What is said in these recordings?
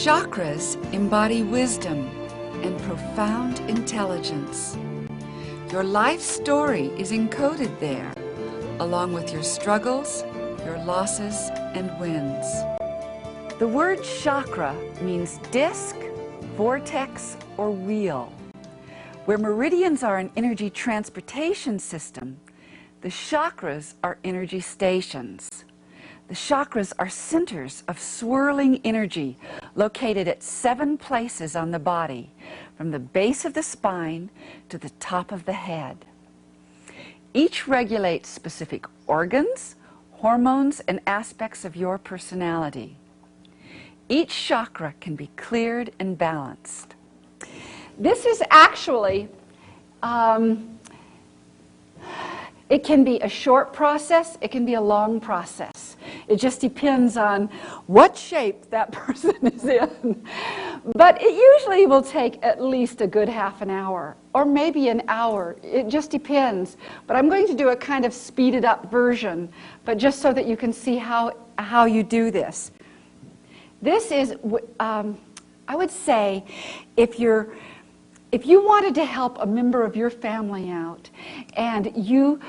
Chakras embody wisdom and profound intelligence. Your life story is encoded there, along with your struggles, your losses, and wins. The word chakra means disc, vortex, or wheel. Where meridians are an energy transportation system, the chakras are energy stations. The chakras are centers of swirling energy located at 7 places on the body, from the base of the spine to the top of the head. Each regulates specific organs, hormones, and aspects of your personality. Each chakra can be cleared and balanced. This is actually, it can be a short process, it can be a long process. It just depends on what shape that person is in. But it usually will take at least a good half an hour, or maybe an hour. It just depends. But I'm going to do a kind of speeded up version, but just so that you can see how you do this. This is, I would say, if you wanted to help a member of your family out and you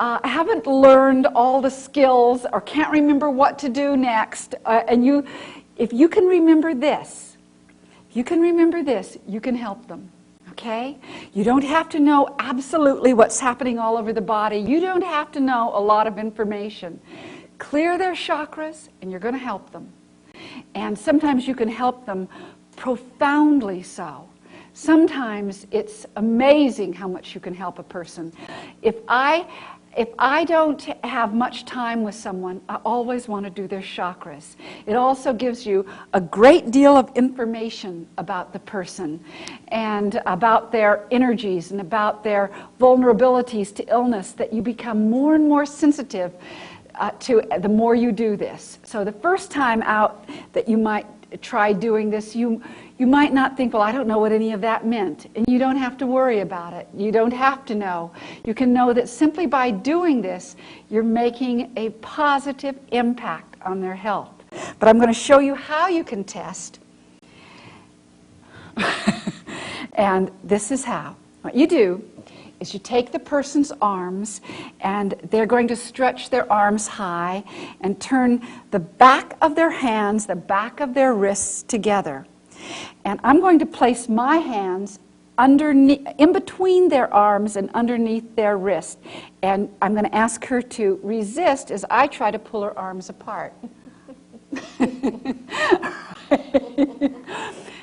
haven't learned all the skills or can't remember what to do next, if you can remember this, you can help them, okay? You don't have to know absolutely what's happening all over the body. You don't have to know a lot of information. Clear their chakras and you're going to help them. And sometimes you can help them profoundly so. Sometimes it's amazing how much you can help a person. If I don't have much time with someone, I always want to do their chakras. It also gives you a great deal of information about the person and about their energies and about their vulnerabilities to illness that you become more and more sensitive to the more you do this. So the first time out that you might try doing this, you might not think, well, I don't know what any of that meant. And you don't have to worry about it. You don't have to know. You can know that simply by doing this, you're making a positive impact on their health. But I'm going to show you how you can test. And this is how. What you do is you take the person's arms, and they're going to stretch their arms high and turn the back of their hands, the back of their wrists together. And I'm going to place my hands underneath, in between their arms and underneath their wrist. And I'm going to ask her to resist as I try to pull her arms apart.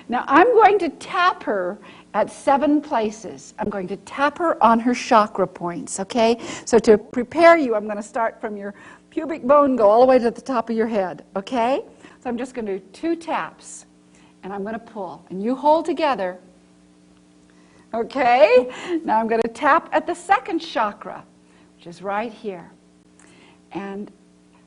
Now I'm going to tap her at 7 places. I'm going to tap her on her chakra points, okay? So to prepare you, I'm going to start from your pubic bone, go all the way to the top of your head, okay? So I'm just going to do 2 taps, and I'm going to pull. And you hold together, okay? Now I'm going to tap at the 2nd chakra, which is right here. And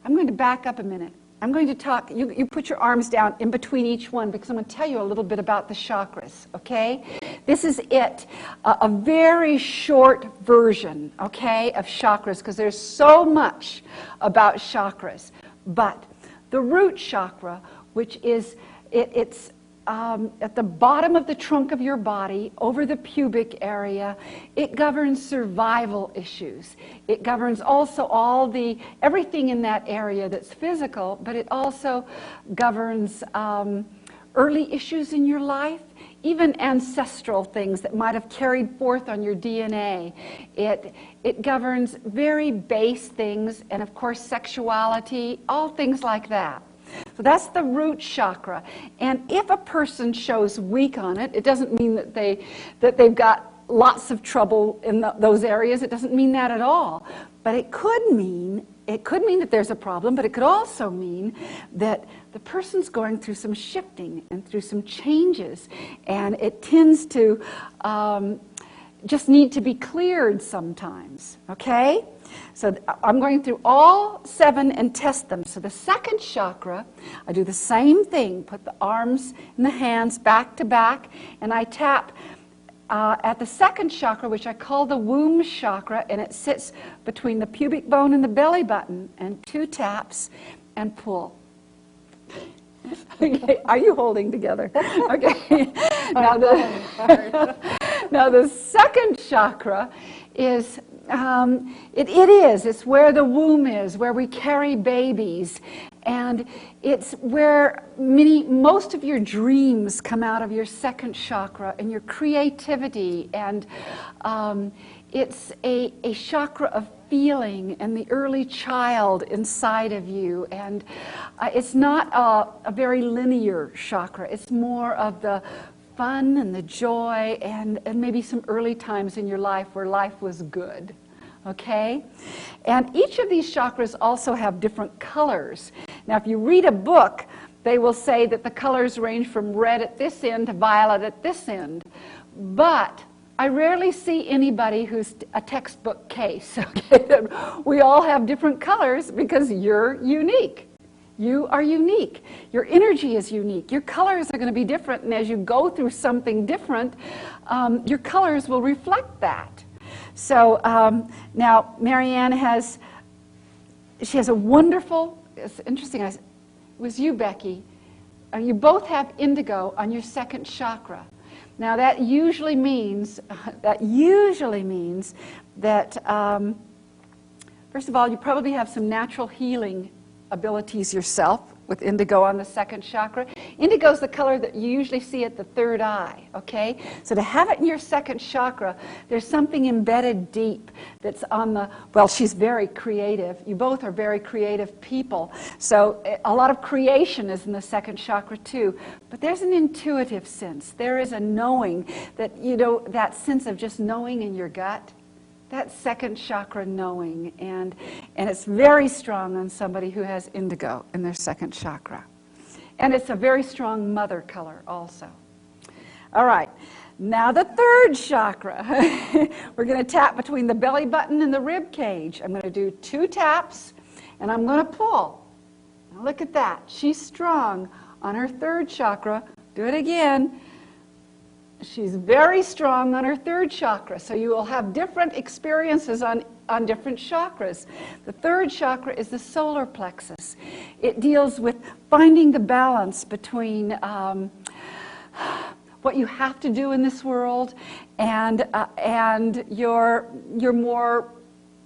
I'm going to back up a minute. I'm going to talk, you put your arms down in between each one because I'm going to tell you a little bit about the chakras, okay? This is it, a very short version, okay, of chakras because there's so much about chakras. But the root chakra, which is, it's at the bottom of the trunk of your body, over the pubic area, it governs survival issues. It governs also everything in that area that's physical, but it also governs early issues in your life, even ancestral things that might have carried forth on your DNA. It governs very base things, and of course sexuality, all things like that. So that's the root chakra. And if a person shows weak on it, it doesn't mean that they've got lots of trouble in those areas. It doesn't mean that at all. But it could mean that there's a problem, but it could also mean that the person's going through some shifting and through some changes, and it tends to just need to be cleared sometimes, okay? So I'm going through all 7 and test them. So the 2nd chakra, I do the same thing, put the arms and the hands back to back, and I tap at the 2nd chakra, which I call the womb chakra, and it sits between the pubic bone and the belly button, and 2 taps and pull. Okay, are you holding together? Okay. Now the second chakra is, it's where the womb is, where we carry babies. And it's where most of your dreams come out of your second chakra, and your creativity. And it's a chakra of feeling and the early child inside of you. And it's not a very linear chakra. It's more of the fun and the joy and maybe some early times in your life where life was good. Okay? And each of these chakras also have different colors. Now, if you read a book, they will say that the colors range from red at this end to violet at this end. But I rarely see anybody who's a textbook case. Okay? We all have different colors because you're unique. You are unique. Your energy is unique. Your colors are going to be different, and as you go through something different, your colors will reflect that. So now Marianne has a wonderful, it's interesting, it was you, Becky, you both have indigo on your second chakra. Now that usually means that, first of all, you probably have some natural healing abilities yourself with indigo on the second chakra. Indigo is the color that you usually see at the third eye, okay? So to have it in your second chakra, there's something embedded deep that's on the, well, she's very creative. You both are very creative people. So a lot of creation is in the second chakra too. But there's an intuitive sense. There is a knowing that, that sense of just knowing in your gut. That second chakra knowing, and it's very strong on somebody who has indigo in their second chakra. And it's a very strong mother color also. All right, now the third chakra. We're going to tap between the belly button and the rib cage. I'm going to do 2 taps, and I'm going to pull. Now look at that. She's strong on her third chakra. Do it again. She's very strong on her third chakra, so you will have different experiences on different chakras. The third chakra is the solar plexus. It deals with finding the balance between what you have to do in this world and your more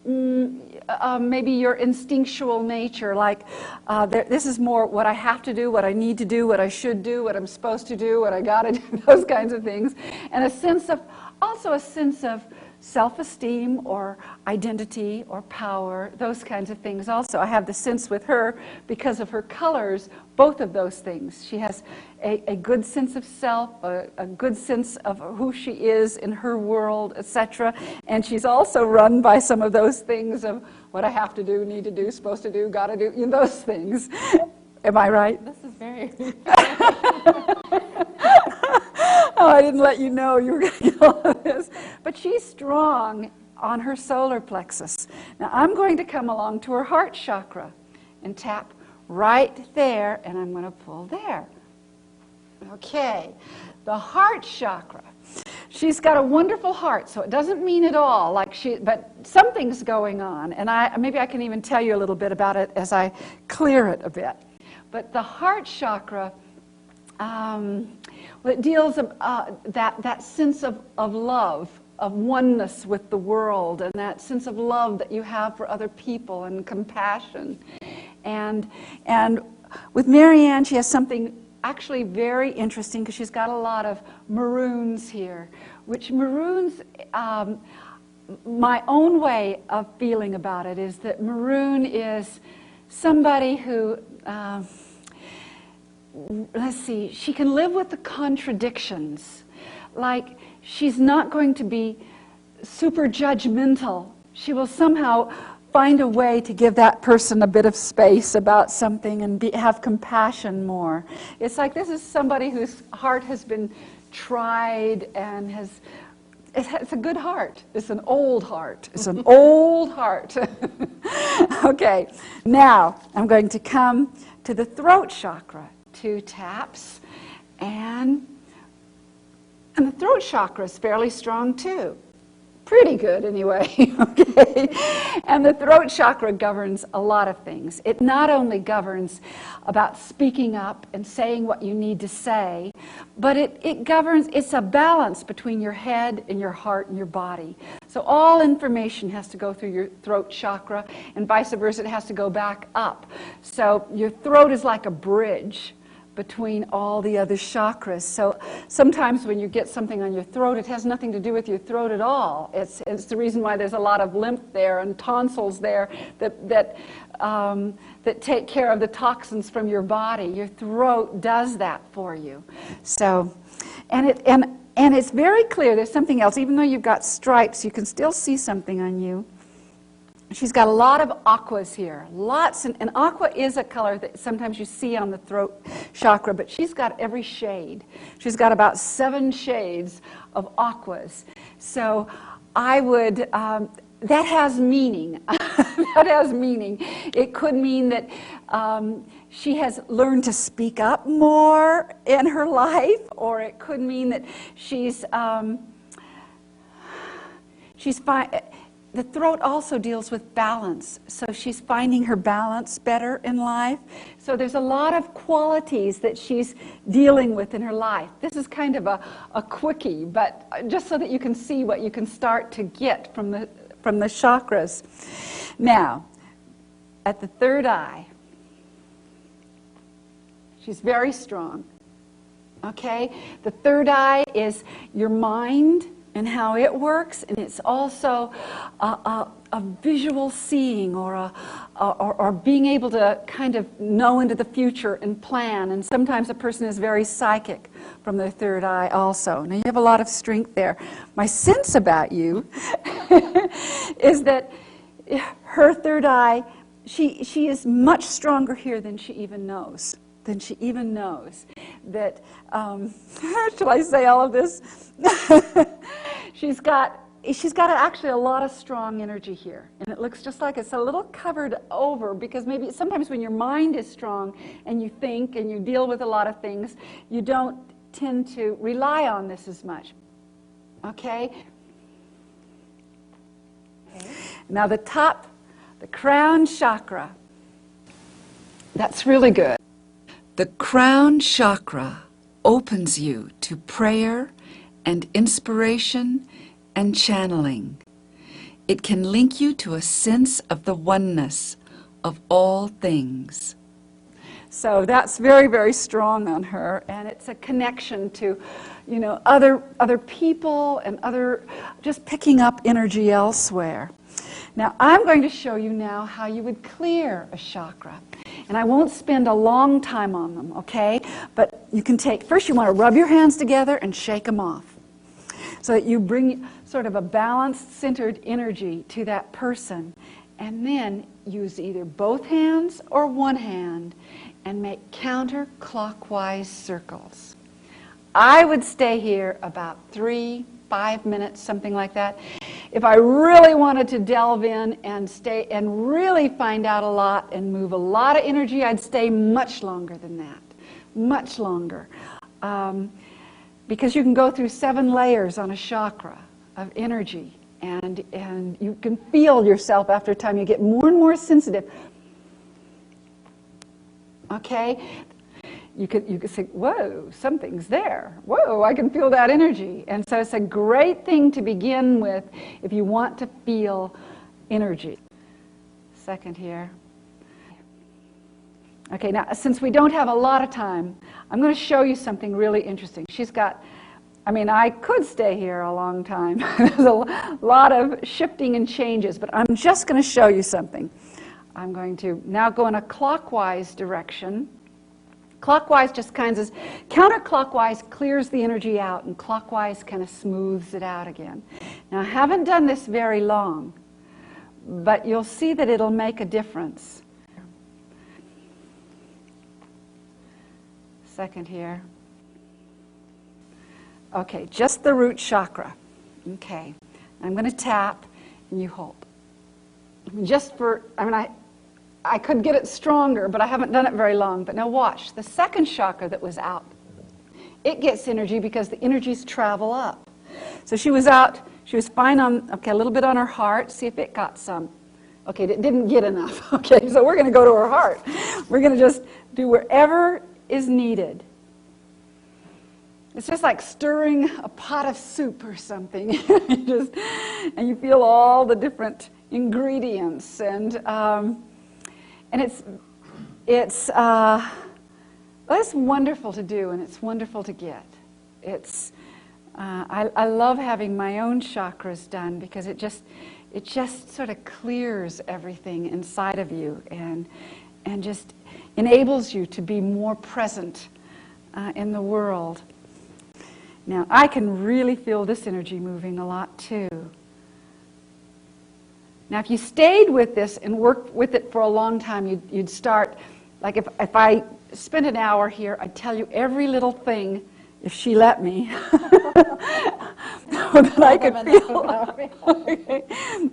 maybe your instinctual nature, like this is more what I have to do, what I need to do, what I should do, what I'm supposed to do, what I gotta do, those kinds of things. And also a sense of self-esteem or identity or power, those kinds of things also. I have the sense with her, because of her colors, both of those things. She has a good sense of self, a good sense of who she is in her world, etc. And she's also run by some of those things of what I have to do, need to do, supposed to do, gotta do, those things. Am I right? This is very... Oh, I didn't let you know you were going to get all of this. But she's strong on her solar plexus. Now I'm going to come along to her heart chakra and tap right there, and I'm going to pull there. Okay, the heart chakra. She's got a wonderful heart, so it doesn't mean at all but something's going on, and maybe I can even tell you a little bit about it as I clear it a bit. But the heart chakra, it deals with that sense of love, of oneness with the world, and that sense of love that you have for other people and compassion. And with Marianne, she has something actually very interesting, because she's got a lot of maroons here, which maroons, my own way of feeling about it is that maroon is somebody who, let's see, she can live with the contradictions. Like, she's not going to be super judgmental. She will somehow find a way to give that person a bit of space about something and have compassion more. It's like this is somebody whose heart has been tried and it's a good heart. It's an old heart. It's an old heart. Okay, now I'm going to come to the throat chakra. 2 taps, and the throat chakra is fairly strong too. pretty good anyway, okay? And the throat chakra governs a lot of things. It not only governs about speaking up and saying what you need to say, but it governs, it's a balance between your head and your heart and your body. So all information has to go through your throat chakra, and vice versa, it has to go back up. So your throat is like a bridge between all the other chakras. So sometimes when you get something on your throat, it has nothing to do with your throat at all. It's the reason why there's a lot of lymph there and tonsils there that take care of the toxins from your body. Your throat does that for you. So, and it's very clear. There's something else. Even though you've got stripes, you can still see something on you. She's got a lot of aquas here, lots, and aqua is a color that sometimes you see on the throat chakra, but she's got every shade. She's got about 7 shades of aquas. So I would, that has meaning. That has meaning. It could mean that she has learned to speak up more in her life, or it could mean that she's the throat also deals with balance, so she's finding her balance better in life. So there's a lot of qualities that she's dealing with in her life. This is kind of a quickie, but just so that you can see what you can start to get from the chakras. Now, at the third eye, she's very strong. Okay? The third eye is your mind and how it works, and it's also a visual seeing or being able to kind of know into the future and plan. And sometimes a person is very psychic from their third eye also. Now you have a lot of strength there. My sense about you is that her third eye, she is much stronger here than she even knows. That, shall I say all of this? She's got actually a lot of strong energy here, and it looks just like it's a little covered over, because maybe sometimes when your mind is strong and you think and you deal with a lot of things, you don't tend to rely on this as much. Okay? Now the crown chakra, that's really good. The crown chakra opens you to prayer and inspiration and channeling. It can link you to a sense of the oneness of all things. So that's very, very strong on her, and it's a connection to, other people and just picking up energy elsewhere. Now I'm going to show you now how you would clear a chakra. And I won't spend a long time on them, okay? But you can first you want to rub your hands together and shake them off, so that you bring sort of a balanced, centered energy to that person. And then use either both hands or one hand and make counterclockwise circles. I would stay here about 3-5 minutes, something like that. If I really wanted to delve in and stay and really find out a lot and move a lot of energy, I'd stay much longer than that, much longer. Because you can go through 7 layers on a chakra of energy, and you can feel yourself after a time. You get more and more sensitive. Okay? You could say, whoa, something's there. Whoa, I can feel that energy. And so it's a great thing to begin with if you want to feel energy. Second here. Okay, now since we don't have a lot of time, I'm going to show you something really interesting. I could stay here a long time. There's a lot of shifting and changes, but I'm just going to show you something. I'm going to now go in a clockwise direction. Clockwise just kind of, counterclockwise clears the energy out, and clockwise kind of smooths it out again. Now I haven't done this very long, but you'll see that it'll make a difference. Second here. Okay, just the root chakra. Okay, I'm going to tap and you hold. I could get it stronger, but I haven't done it very long. But now watch, the second chakra that was out, it gets energy because the energies travel up. So she was out She was fine on, okay, a little bit on her heart. See if it got some. Okay, it didn't get enough. Okay, so we're going to go to her heart. We're going to just do wherever is needed. It's just like stirring a pot of soup or something. And you feel all the different ingredients, and it's wonderful to do, and it's wonderful to get. I love having my own chakras done because it just sort of clears everything inside of you and just enables you to be more present in the world. Now, I can really feel this energy moving a lot too. Now, if you stayed with this and worked with it for a long time, you'd start, like if I spent an hour here, I'd tell you every little thing, if she let me, that I could feel.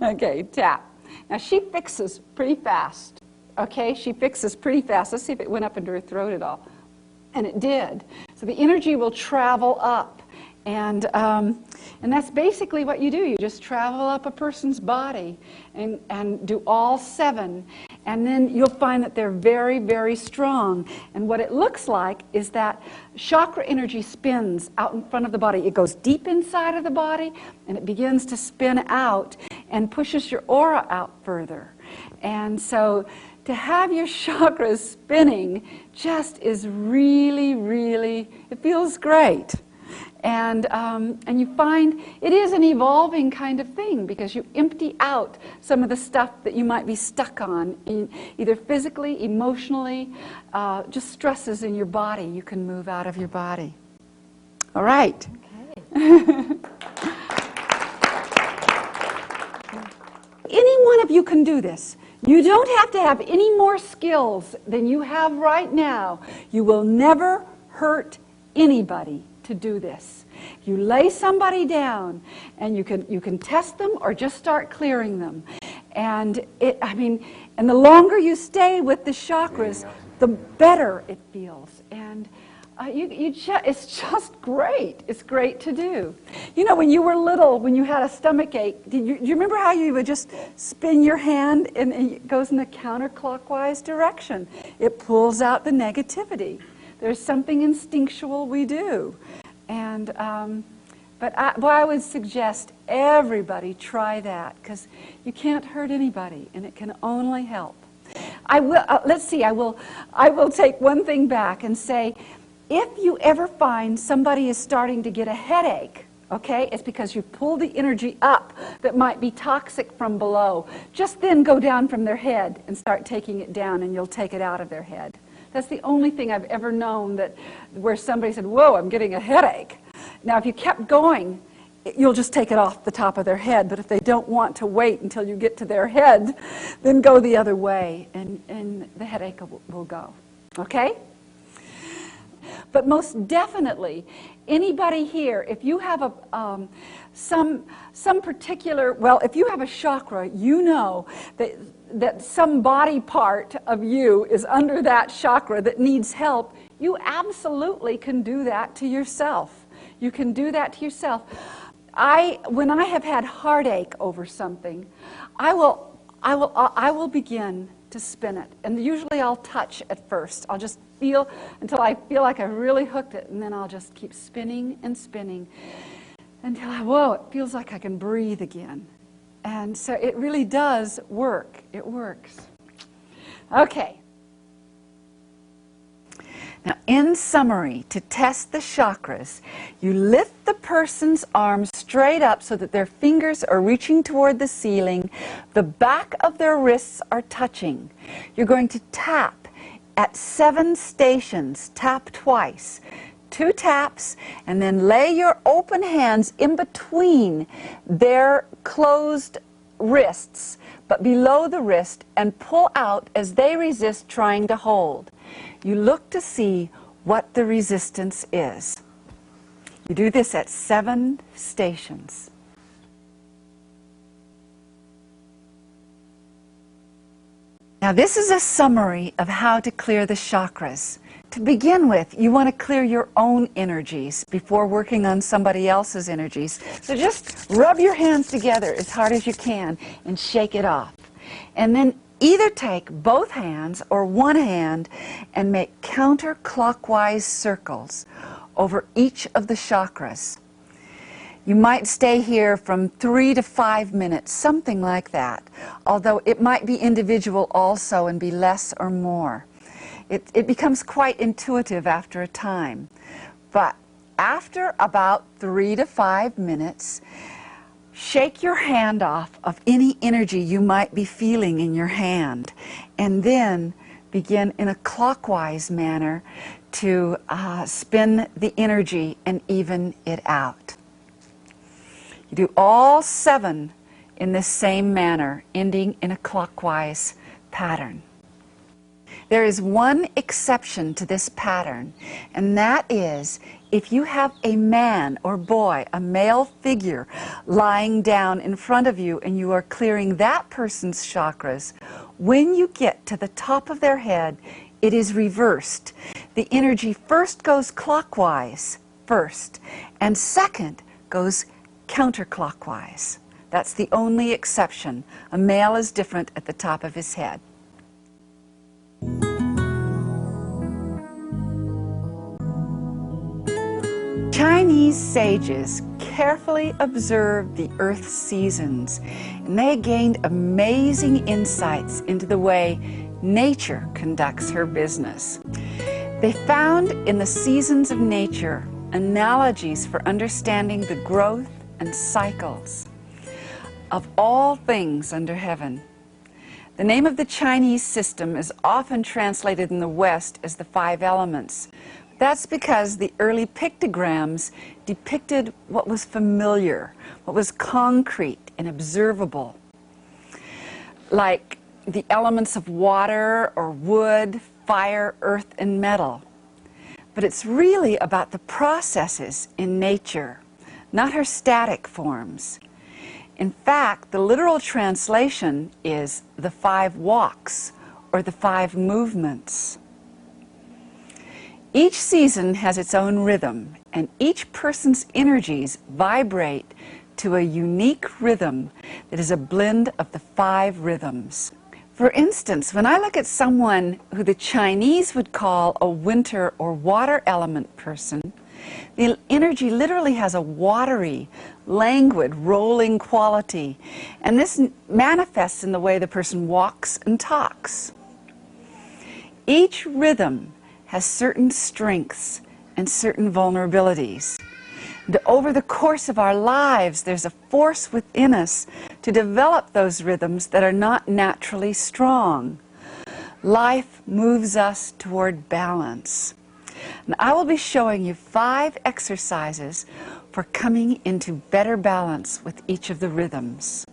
Okay, tap. Now, she fixes pretty fast. Okay, she fixes pretty fast. Let's see if it went up into her throat at all. And it did. So the energy will travel up. And that's basically what you do. You just travel up a person's body and do all 7. And then you'll find that they're very, very strong. And what it looks like is that chakra energy spins out in front of the body. It goes deep inside of the body, and it begins to spin out and pushes your aura out further. And so to have your chakras spinning just is really, really, it feels great. And you find it is an evolving kind of thing because you empty out some of the stuff that you might be stuck on, either physically, emotionally, just stresses in your body. You can move out of your body. All right. Okay. Any one of you can do this. You don't have to have any more skills than you have right now. You will never hurt anybody to do this. You lay somebody down and you can test them or just start clearing them. And and the longer you stay with the chakras, the better it feels. And it's just great. It's great to do. You know, when you were little, when you had a stomach ache, do you remember how you would just spin your hand and it goes in a counterclockwise direction? It pulls out the negativity. There's something instinctual we do. And but I would suggest everybody try that because you can't hurt anybody and it can only help. I will take one thing back and say, if you ever find somebody is starting to get a headache, okay, it's because you pull the energy up that might be toxic from below. Just then go down from their head and start taking it down, and you'll take it out of their head. That's the only thing I've ever known where somebody said, whoa, I'm getting a headache. Now, if you kept going, you'll just take it off the top of their head. But if they don't want to wait until you get to their head, then go the other way, and the headache will go. Okay? But most definitely, anybody here, if you have some particular, if you have a chakra, you know that some body part of you is under that chakra that needs help, you absolutely can do that to yourself. You can do that to yourself. When I have had heartache over something, I will begin to spin it, and usually I'll touch at first. I'll just feel until I feel like I really hooked it, and then I'll just keep spinning and spinning until it feels like I can breathe again. And so it really does work. It works. Okay. Now, in summary, to test the chakras, you lift the person's arms straight up so that their fingers are reaching toward the ceiling. The back of their wrists are touching. You're going to tap at 7 stations. Tap twice. 2 taps, and then lay your open hands in between their closed wrists, but below the wrist, and pull out as they resist trying to hold. You look to see what the resistance is. You do this at 7 stations. Now this is a summary of how to clear the chakras. To begin with, you want to clear your own energies before working on somebody else's energies. So just rub your hands together as hard as you can and shake it off. And then either take both hands or one hand and make counterclockwise circles over each of the chakras. You might stay here from 3 to 5 minutes, something like that, although it might be individual also and be less or more. It becomes quite intuitive after a time. But after about 3 to 5 minutes, shake your hand off of any energy you might be feeling in your hand, and then begin in a clockwise manner to spin the energy and even it out. You do all 7 in this same manner, ending in a clockwise pattern. There is one exception to this pattern, and that is if you have a man or boy, a male figure, lying down in front of you and you are clearing that person's chakras, when you get to the top of their head, it is reversed. The energy first goes clockwise first, and second goes counterclockwise. That's the only exception. A male is different at the top of his head. Chinese sages carefully observed the earth's seasons, and they gained amazing insights into the way nature conducts her business. They found in the seasons of nature analogies for understanding the growth and cycles of all things under heaven. The name of the Chinese system is often translated in the West as the 5 elements. That's because the early pictograms depicted what was familiar, what was concrete and observable, like the elements of water or wood, fire, earth, and metal. But it's really about the processes in nature, not her static forms. In fact, the literal translation is the 5 walks or the 5 movements. Each season has its own rhythm, and each person's energies vibrate to a unique rhythm that is a blend of the 5 rhythms. For instance, when I look at someone who the Chinese would call a winter or water element person, the energy literally has a watery, languid, rolling quality, and this manifests in the way the person walks and talks. Each rhythm has certain strengths and certain vulnerabilities. And over the course of our lives, there's a force within us to develop those rhythms that are not naturally strong. Life moves us toward balance. And I will be showing you 5 exercises for coming into better balance with each of the rhythms.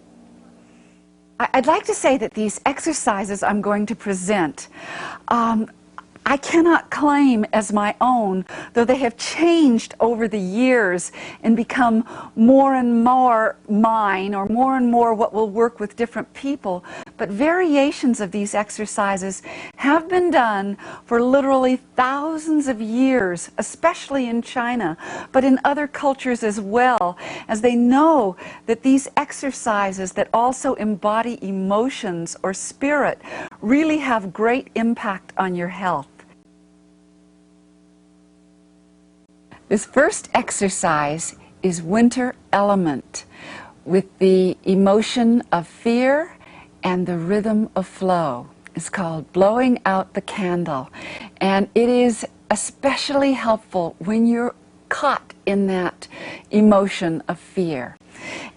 I'd like to say that these exercises I'm going to present I cannot claim as my own, though they have changed over the years and become more and more mine, or more and more what will work with different people. But variations of these exercises have been done for literally thousands of years, especially in China, but in other cultures as well, as they know that these exercises that also embody emotions or spirit really have great impact on your health. This first exercise is winter element, with the emotion of fear and the rhythm of flow. It's called blowing out the candle, and it is especially helpful when you're caught in that emotion of fear.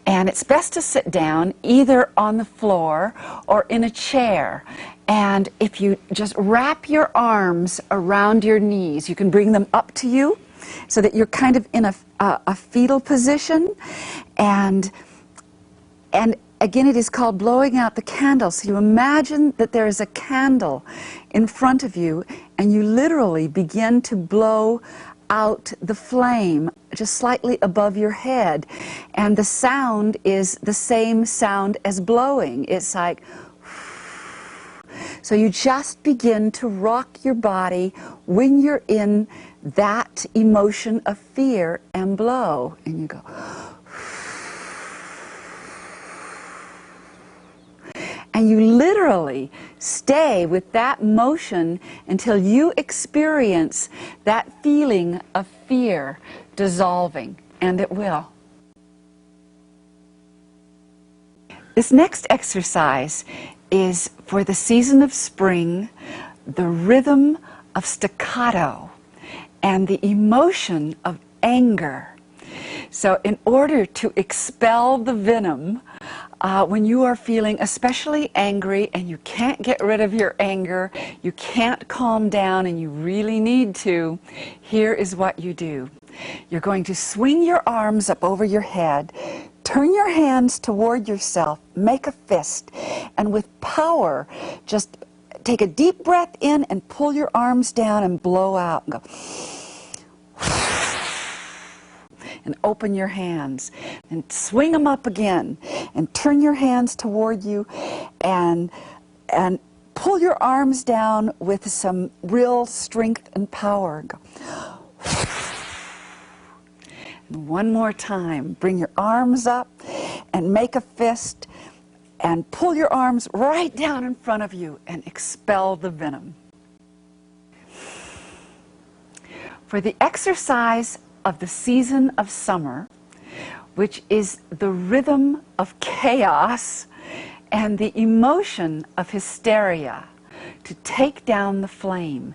And it's best to sit down either on the floor or in a chair. And if you just wrap your arms around your knees, you can bring them up to you so that you're kind of in a fetal position. And again, it is called blowing out the candle. So you imagine that there is a candle in front of you, and you literally begin to blow out the flame just slightly above your head. And the sound is the same sound as blowing. It's like, So you just begin to rock your body when you're in that emotion of fear and blow. And you go. And you literally stay with that motion until you experience that feeling of fear dissolving, and it will. This next exercise is for the season of spring, the rhythm of staccato and the emotion of anger. So in order to expel the venom, when you are feeling especially angry and you can't get rid of your anger, you can't calm down and you really need to, here is what you do. You're going to swing your arms up over your head, turn your hands toward yourself, make a fist, and with power, just take a deep breath in and pull your arms down and blow out and go. And open your hands and swing them up again and turn your hands toward you and pull your arms down with some real strength and power. Go. And one more time, bring your arms up and make a fist and pull your arms right down in front of you and expel the venom. For the exercise of the season of summer, which is the rhythm of chaos and the emotion of hysteria, to take down the flame.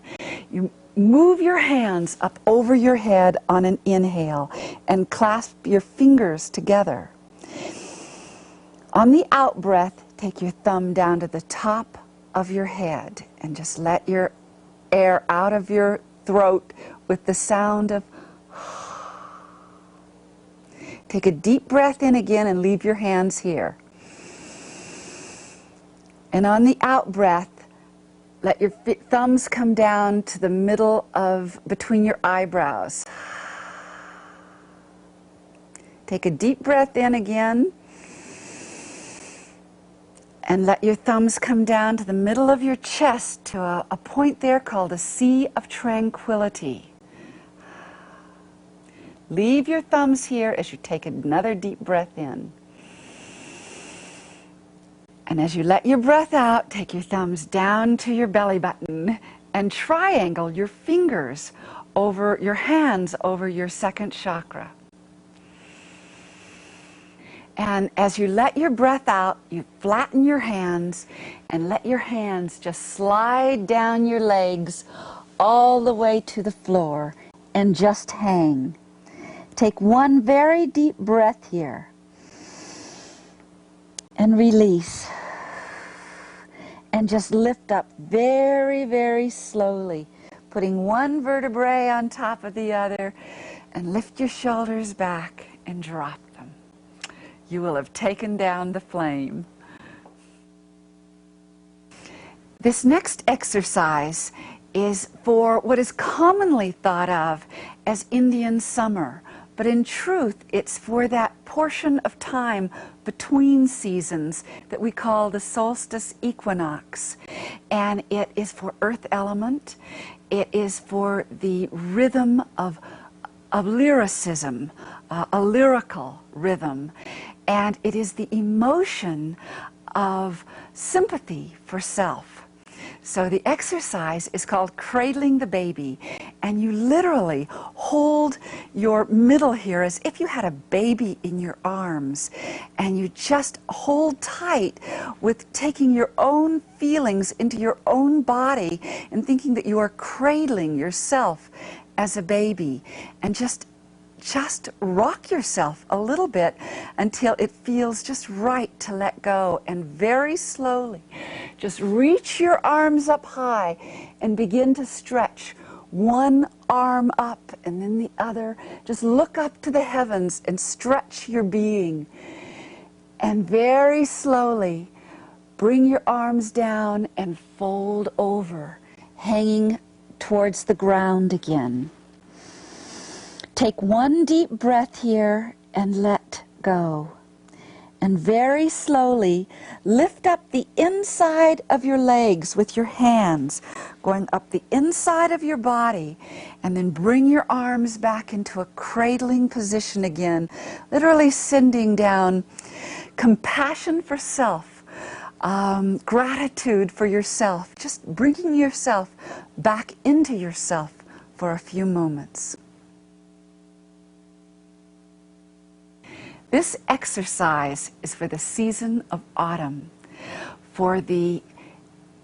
You move your hands up over your head on an inhale and clasp your fingers together. On the out breath, take your thumb down to the top of your head and just let your air out of your throat with the sound of. Take a deep breath in again and leave your hands here. And on the out breath, let your thumbs come down to the middle of between your eyebrows. Take a deep breath in again. And let your thumbs come down to the middle of your chest to a point there called a sea of tranquility. Leave your thumbs here as you take another deep breath in. And as you let your breath out, take your thumbs down to your belly button and triangle your fingers over your hands over your second chakra. And as you let your breath out, you flatten your hands and let your hands just slide down your legs all the way to the floor and just hang. Take one very deep breath here and release. And just lift up very, very slowly, putting one vertebrae on top of the other, and lift your shoulders back and drop them. You will have taken down the flame. This next exercise is for what is commonly thought of as Indian summer. But in truth, it's for that portion of time between seasons that we call the solstice equinox. And it is for earth element. It is for the rhythm of lyricism, a lyrical rhythm. And it is the emotion of sympathy for self. So the exercise is called cradling the baby, and you literally hold your middle here as if you had a baby in your arms, and you just hold tight with taking your own feelings into your own body and thinking that you are cradling yourself as a baby, and just rock yourself a little bit until it feels just right to let go, and very slowly just reach your arms up high and begin to stretch one arm up and then the other. Just look up to the heavens and stretch your being, and very slowly bring your arms down and fold over, hanging towards the ground again. Take one deep breath here and let go. And very slowly lift up the inside of your legs with your hands, going up the inside of your body, and then bring your arms back into a cradling position again, literally sending down compassion for self, gratitude for yourself, just bringing yourself back into yourself for a few moments. This exercise is for the season of autumn, for the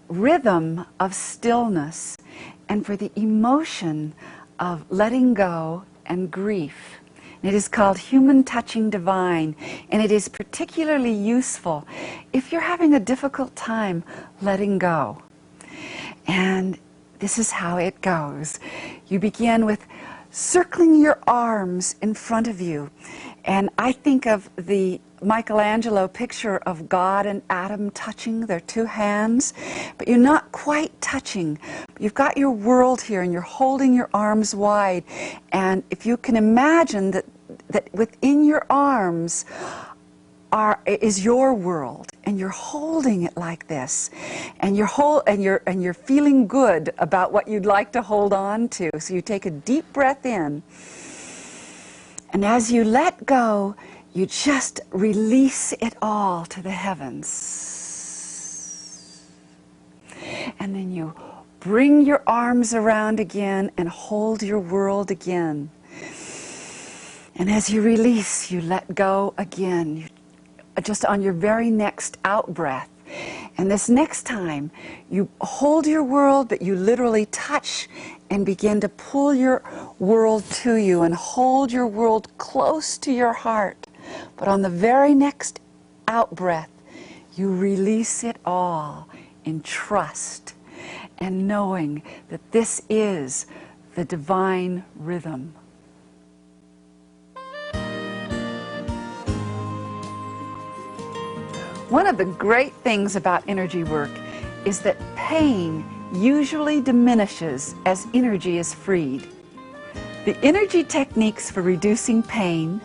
rhythm of stillness, and for the emotion of letting go and grief. It is called Human Touching Divine, and it is particularly useful if you're having a difficult time letting go. And this is how it goes. You begin with circling your arms in front of you. And I think of the Michelangelo picture of God and Adam touching their two hands, but you're not quite touching. You've got your world here and you're holding your arms wide. And if you can imagine that within your arms is your world, and you're holding it like this, and you're feeling good about what you'd like to hold on to. So you take a deep breath in, and as you let go, you just release it all to the heavens. And then you bring your arms around again and hold your world again. And as you release, you let go again, just on your very next out-breath. And this next time, you hold your world, but you literally touch and begin to pull your world to you and hold your world close to your heart. But on the very next out-breath, you release it all in trust and knowing that this is the divine rhythm. One of the great things about energy work is that pain usually diminishes as energy is freed. The energy techniques for reducing pain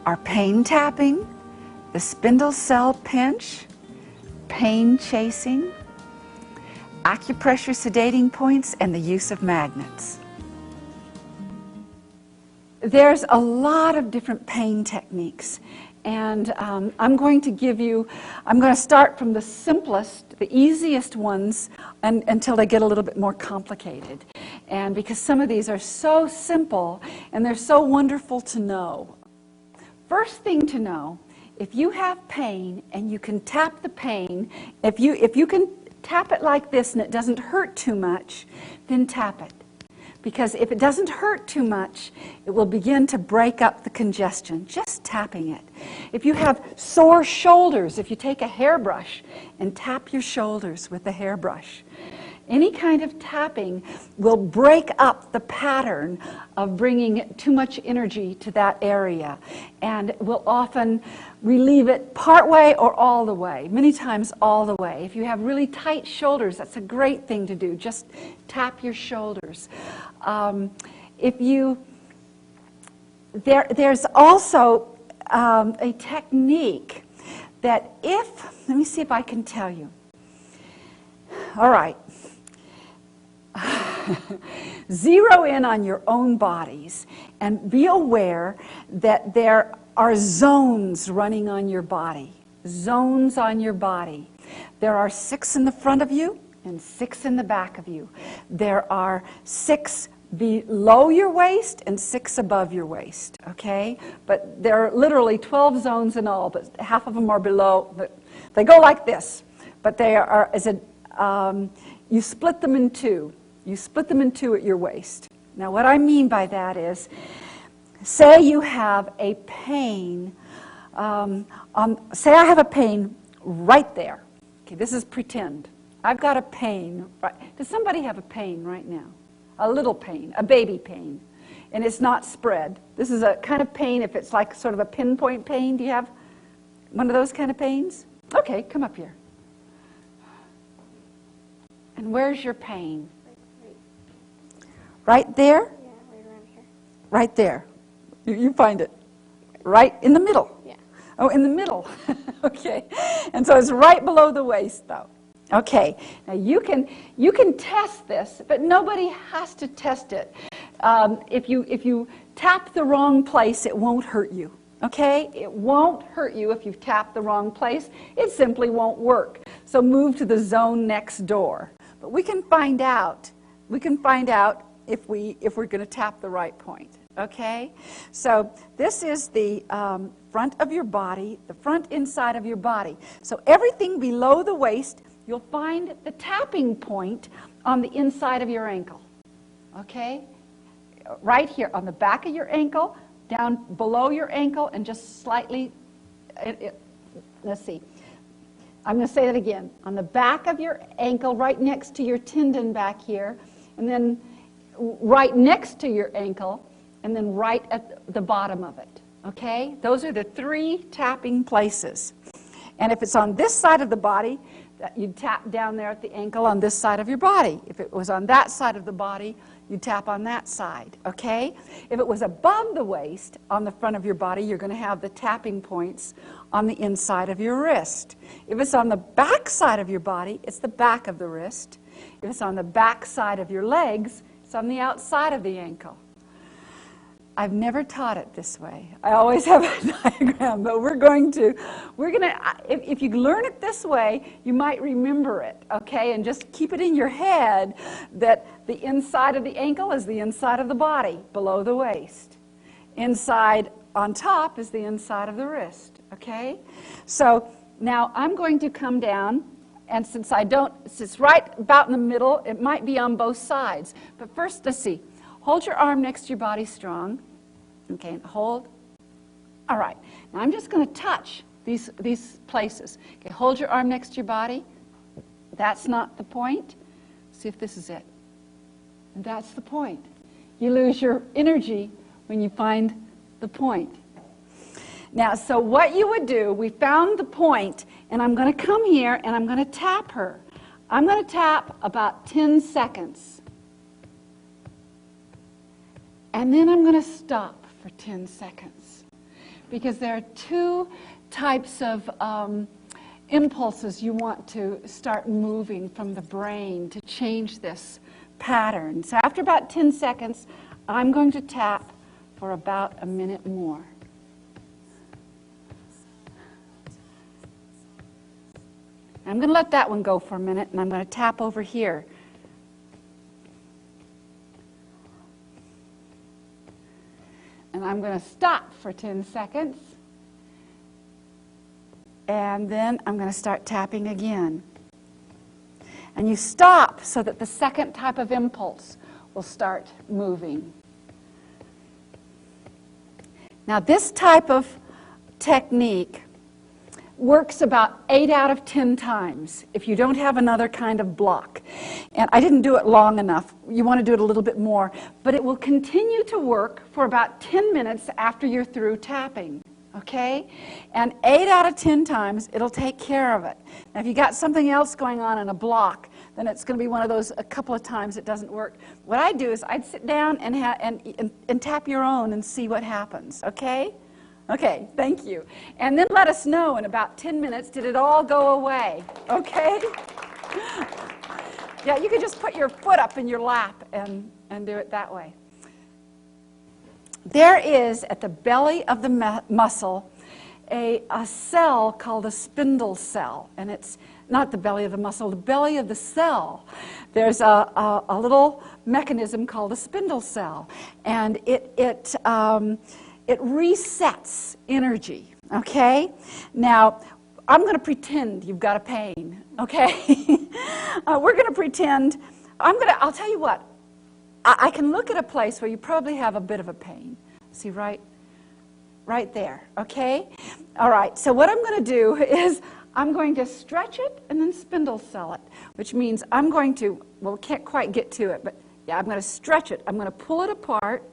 are pain tapping, the spindle cell pinch, pain chasing, acupressure sedating points, and the use of magnets. There's a lot of different pain techniques. And I'm going to start from the simplest, the easiest ones until they get a little bit more complicated. And because some of these are so simple and they're so wonderful to know. First thing to know, if you have pain and you can tap the pain, if you can tap it like this and it doesn't hurt too much, then tap it. Because if it doesn't hurt too much, it will begin to break up the congestion, just tapping it. If you have sore shoulders, if you take a hairbrush and tap your shoulders with a hairbrush, any kind of tapping will break up the pattern of bringing too much energy to that area, and will often relieve it partway or all the way, many times all the way. If you have really tight shoulders, that's a great thing to do. Just tap your shoulders. There's also a technique that let me see if I can tell you. All right. Zero in on your own bodies and be aware that there are zones running on your body. Zones on your body. There are 6 in the front of you and 6 in the back of you. There are 6 below your waist and 6 above your waist, okay? But there are literally 12 zones in all, but half of them are below. They go like this, but they are, you split them in 2. You split them in 2 at your waist. Now what I mean by that is, say you have a pain, say I have a pain right there. Okay, this is pretend. I've got a pain. Right. Does somebody have a pain right now? A little pain, a baby pain, and it's not spread. This is a kind of pain if it's like sort of a pinpoint pain. Do you have one of those kind of pains? Okay, come up here. And where's your pain? Right there? Yeah, right around here. Right there. You find it. Right in the middle. Yeah. Oh, in the middle. Okay. And so it's right below the waist, though. Okay. Now you can test this, but nobody has to test it. If you tap the wrong place, it won't hurt you. Okay? It won't hurt you if you've tapped the wrong place. It simply won't work. So move to the zone next door. But we can find out. We can find out if we're going to tap the right point. Okay? So this is the front of your body, the front inside of your body. So everything below the waist, you'll find the tapping point on the inside of your ankle. Okay? Right here on the back of your ankle, down below your ankle, and just slightly, let's see. I'm going to say that again. On the back of your ankle, right next to your tendon back here, and then right next to your ankle, and then right at the bottom of it. Okay? Those are the 3 tapping places. And if it's on this side of the body, you'd tap down there at the ankle on this side of your body. If it was on that side of the body, you tap on that side, okay? If it was above the waist on the front of your body, you're going to have the tapping points on the inside of your wrist. If it's on the back side of your body, it's the back of the wrist. If it's on the back side of your legs, it's on the outside of the ankle. I've never taught it this way. I always have a diagram, but we're going to, if you learn it this way, you might remember it, okay? And just keep it in your head that the inside of the ankle is the inside of the body, below the waist. Inside on top is the inside of the wrist, okay? So now I'm going to come down, and since it's right about in the middle, it might be on both sides. But first, let's see. Hold your arm next to your body strong. Okay, and hold. All right. Now I'm just going to touch these places. Okay, hold your arm next to your body. That's not the point. See if this is it. And that's the point. You lose your energy when you find the point. Now, so what you would do, we found the point, and I'm going to come here and I'm going to tap her. I'm going to tap about 10 seconds. And then I'm going to stop for 10 seconds. Because there are 2 types of impulses you want to start moving from the brain to change this pattern. So after about 10 seconds, I'm going to tap for about a minute more. I'm going to let that one go for a minute, and I'm going to tap over here. And I'm going to stop for 10 seconds. And then I'm going to start tapping again. And you stop so that the second type of impulse will start moving. Now, this type of technique works about 8 out of 10 times if you don't have another kind of block. And I didn't do it long enough. You want to do it a little bit more. But it will continue to work for about 10 minutes after you're through tapping. Okay? And 8 out of 10 times, it'll take care of it. Now, if you got something else going on in a block, then it's going to be one of those a couple of times it doesn't work. What I'd do is I'd sit down and tap your own and see what happens. Okay? Okay, thank you. And then let us know in about 10 minutes, did it all go away? Okay? Yeah, you could just put your foot up in your lap and do it that way. There is, at the belly of the muscle, a cell called a spindle cell. And it's not the belly of the muscle, the belly of the cell. There's a little mechanism called a spindle cell. And it resets energy, okay? Now, I'm going to pretend you've got a pain, okay? We're going to pretend, I'll tell you what, I can look at a place where you probably have a bit of a pain. See, right there, okay? All right, so what I'm going to do is I'm going to stretch it and then spindle cell it, which means I'm going to, well, we can't quite get to it, but yeah, I'm going to stretch it. I'm going to pull it apart.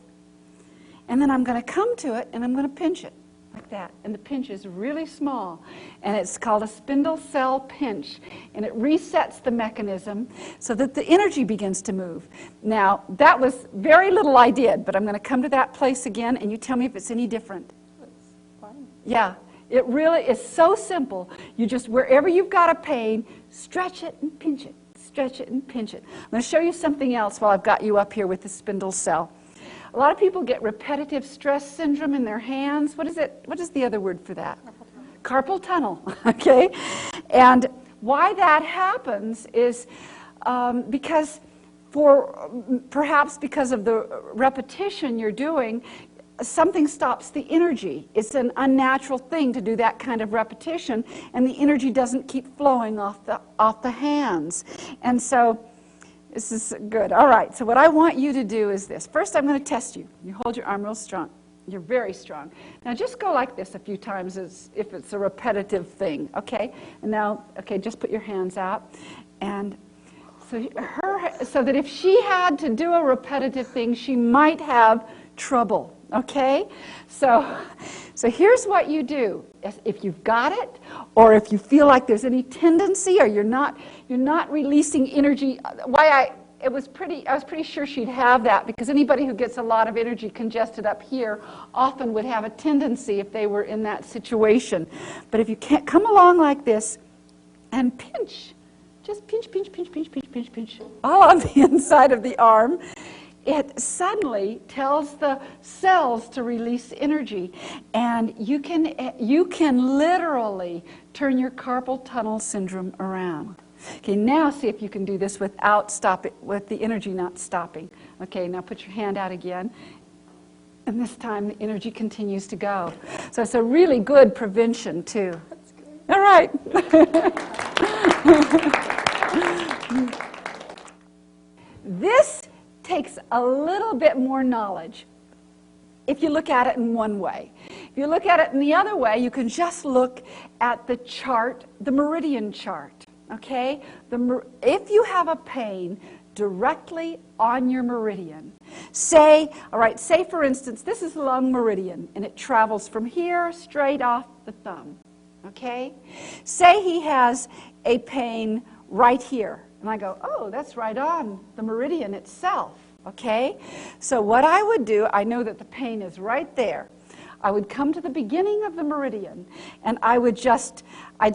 And then I'm going to come to it, and I'm going to pinch it, like that. And the pinch is really small. And it's called a spindle cell pinch. And it resets the mechanism so that the energy begins to move. Now, that was very little I did, but I'm going to come to that place again, and you tell me if it's any different. It's fine. Yeah. It really is so simple. You just, wherever you've got a pain, stretch it and pinch it. Stretch it and pinch it. I'm going to show you something else while I've got you up here with the spindle cell. A lot of people get repetitive stress syndrome in their hands. What is it? What is the other word for that? Carpal tunnel. Okay? And why that happens is perhaps because of the repetition you're doing, something stops the energy. It's an unnatural thing to do that kind of repetition, and the energy doesn't keep flowing off the hands. And so this is good. All right, so what I want you to do is this. First, I'm going to test you. You hold your arm real strong. You're very strong. Now just go like this a few times as if it's a repetitive thing, okay? And now, okay, just put your hands out. And so that if she had to do a repetitive thing, she might have trouble. Okay? So here's what you do. If you've got it, or if you feel like there's any tendency, or you're not releasing energy, I was pretty sure she'd have that, because anybody who gets a lot of energy congested up here often would have a tendency if they were in that situation. But if you can't come along like this and pinch, just pinch, pinch, pinch, pinch, pinch, pinch, pinch, all on the inside of the arm, it suddenly tells the cells to release energy, and you can literally turn your carpal tunnel syndrome around. Okay, now see if you can do this without with the energy not stopping. Okay, now put your hand out again, and this time the energy continues to go. So it's a really good prevention too. That's good. All right. This takes a little bit more knowledge if you look at it in one way. If you look at it in the other way, you can just look at the chart, the meridian chart, okay? If you have a pain directly on your meridian, say for instance, this is the lung meridian, and it travels from here straight off the thumb, okay? Say he has a pain right here. And I go, oh, that's right on the meridian itself, okay? So what I would do, I know that the pain is right there. I would come to the beginning of the meridian, and I'd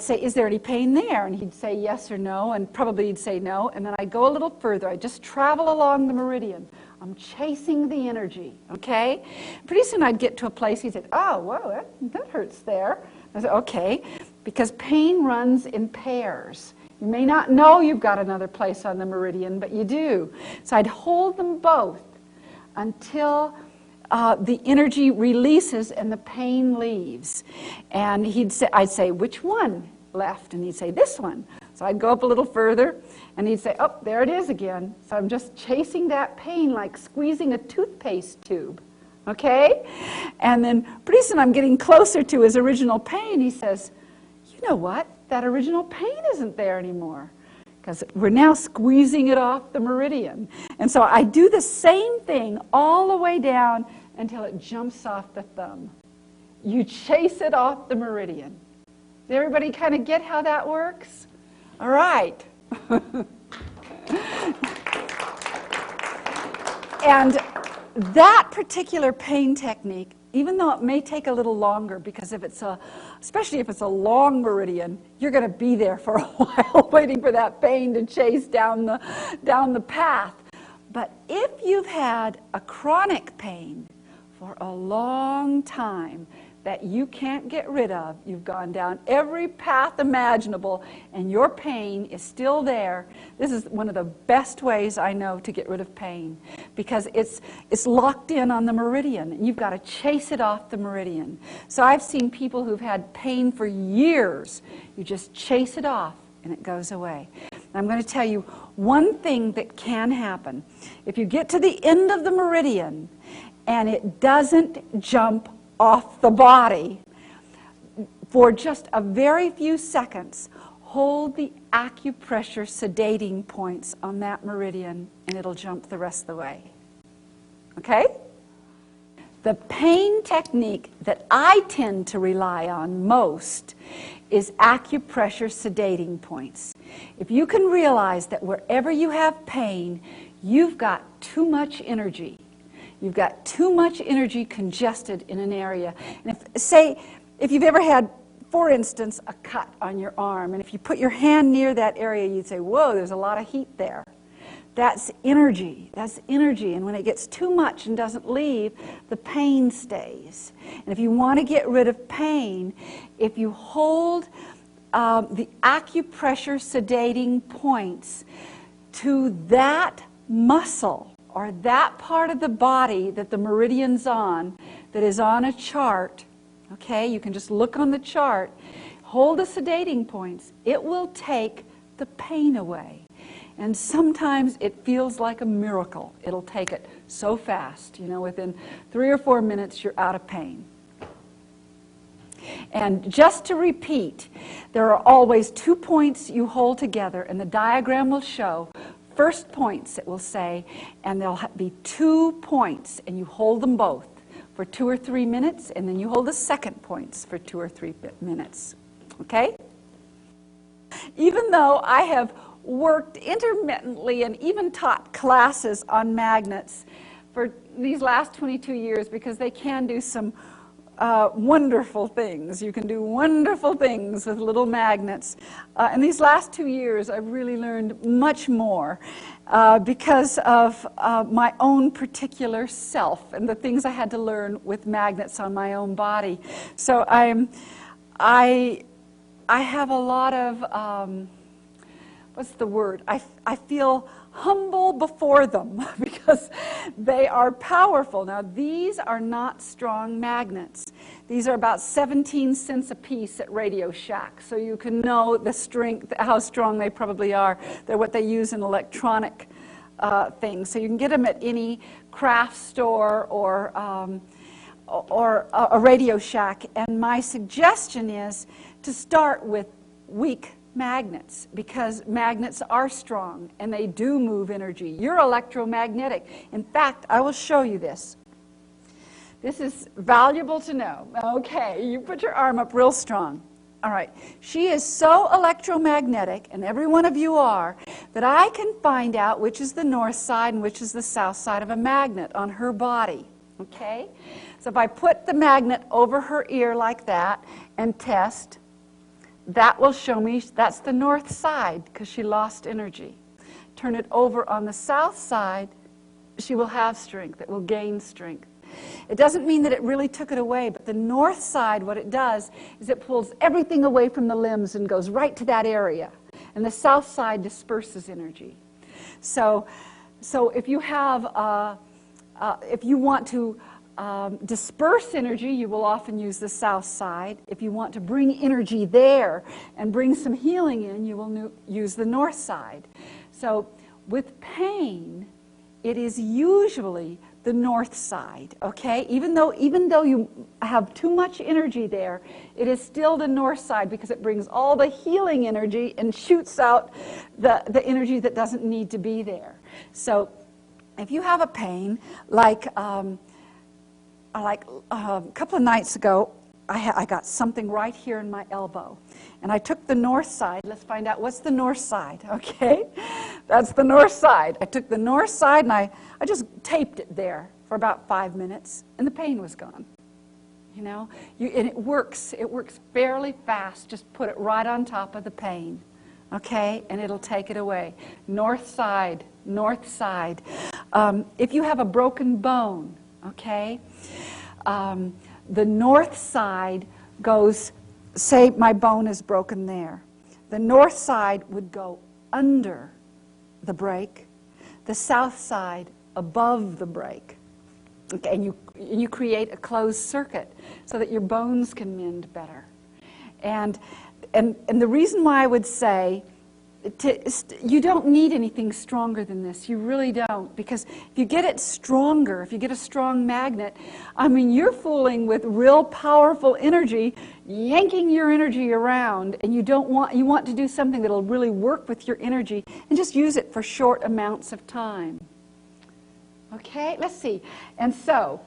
say, is there any pain there? And he'd say yes or no, and probably he'd say no, and then I'd go a little further. I'd just travel along the meridian. I'm chasing the energy, okay? Pretty soon I'd get to a place, he'd say, oh, whoa, that hurts there. I said, okay, because pain runs in pairs. You may not know you've got another place on the meridian, but you do. So I'd hold them both until the energy releases and the pain leaves. And I'd say, which one left? And he'd say, this one. So I'd go up a little further, and he'd say, oh, there it is again. So I'm just chasing that pain like squeezing a toothpaste tube. Okay? And then pretty soon I'm getting closer to his original pain. He says, you know what? That original pain isn't there anymore, because we're now squeezing it off the meridian. And so I do the same thing all the way down until it jumps off the thumb. You chase it off the meridian. Does everybody kind of get how that works? All right. And that particular pain technique, even though it may take a little longer, because especially if it's a long meridian, you're going to be there for a while waiting for that pain to chase down the path. But if you've had a chronic pain for a long time that you can't get rid of, you've gone down every path imaginable, and your pain is still there, this is one of the best ways I know to get rid of pain, because it's locked in on the meridian, and you've got to chase it off the meridian. So I've seen people who've had pain for years. You just chase it off, and it goes away. And I'm going to tell you one thing that can happen. If you get to the end of the meridian, and it doesn't jump off the body, for just a very few seconds, hold the acupressure sedating points on that meridian, and it'll jump the rest of the way. Okay? The pain technique that I tend to rely on most is acupressure sedating points. If you can realize that wherever you have pain, you've got too much energy. You've got too much energy congested in an area. And if you've ever had for instance, a cut on your arm. And if you put your hand near that area, you'd say, whoa, there's a lot of heat there. That's energy. That's energy. And when it gets too much and doesn't leave, the pain stays. And if you want to get rid of pain, if you hold the acupressure sedating points to that muscle or that part of the body that the meridian's on, that is on a chart, okay, you can just look on the chart, hold the sedating points, it will take the pain away. And sometimes it feels like a miracle. It'll take it so fast. You know, within 3 or 4 minutes, you're out of pain. And just to repeat, there are always 2 points you hold together, and the diagram will show first points, it will say, and there'll be 2 points, and you hold them both for 2 or 3 minutes, and then you hold the second points for 2 or 3 minutes. Okay? Even though I have worked intermittently and even taught classes on magnets for these last 22 years, because they can do some wonderful things. You can do wonderful things with little magnets. In these last 2 years, I've really learned much more because of my own particular self and the things I had to learn with magnets on my own body. So I have a lot of what's the word? I feel humble before them because they are powerful. Now, these are not strong magnets. These are about 17 cents a piece at Radio Shack, so you can know the strength, how strong they probably are. They're what they use in electronic things. So you can get them at any craft store or a Radio Shack. And my suggestion is to start with weak magnets, because magnets are strong and they do move energy. You're electromagnetic. In fact, I will show you this. This is valuable to know. Okay, you put your arm up real strong. All right, she is so electromagnetic, and every one of you are, that I can find out which is the north side and which is the south side of a magnet on her body. Okay? So if I put the magnet over her ear like that and test, that will show me that's the north side because she lost energy. Turn it over on the south side, she will have strength. It will gain strength. It doesn't mean that it really took it away, but the north side, what it does is it pulls everything away from the limbs and goes right to that area. And the south side disperses energy. So if you have, if you want to disperse energy, you will often use the south side. If you want to bring energy there and bring some healing in, you will use the north side. So with pain, it is usually the north side, okay? Even though you have too much energy there, it is still the north side because it brings all the healing energy and shoots out the energy that doesn't need to be there. So if you have a pain, like a couple of nights ago, I got something right here in my elbow. And I took the north side. Let's find out what's the north side, okay? That's the north side. I took the north side and I just taped it there for about 5 minutes, and the pain was gone. You know? And it works. It works fairly fast. Just put it right on top of the pain, okay? And it'll take it away. North side, north side. If you have a broken bone, okay? The north side goes, say my bone is broken there. The north side would go under the break. The south side above the break. Okay, and you create a closed circuit so that your bones can mend better. And the reason why I would say you don't need anything stronger than this. You really don't. Because if you get it stronger, if you get a strong magnet, I mean, you're fooling with real powerful energy, yanking your energy around, and you want to do something that'll really work with your energy and just use it for short amounts of time. Okay, let's see. And so,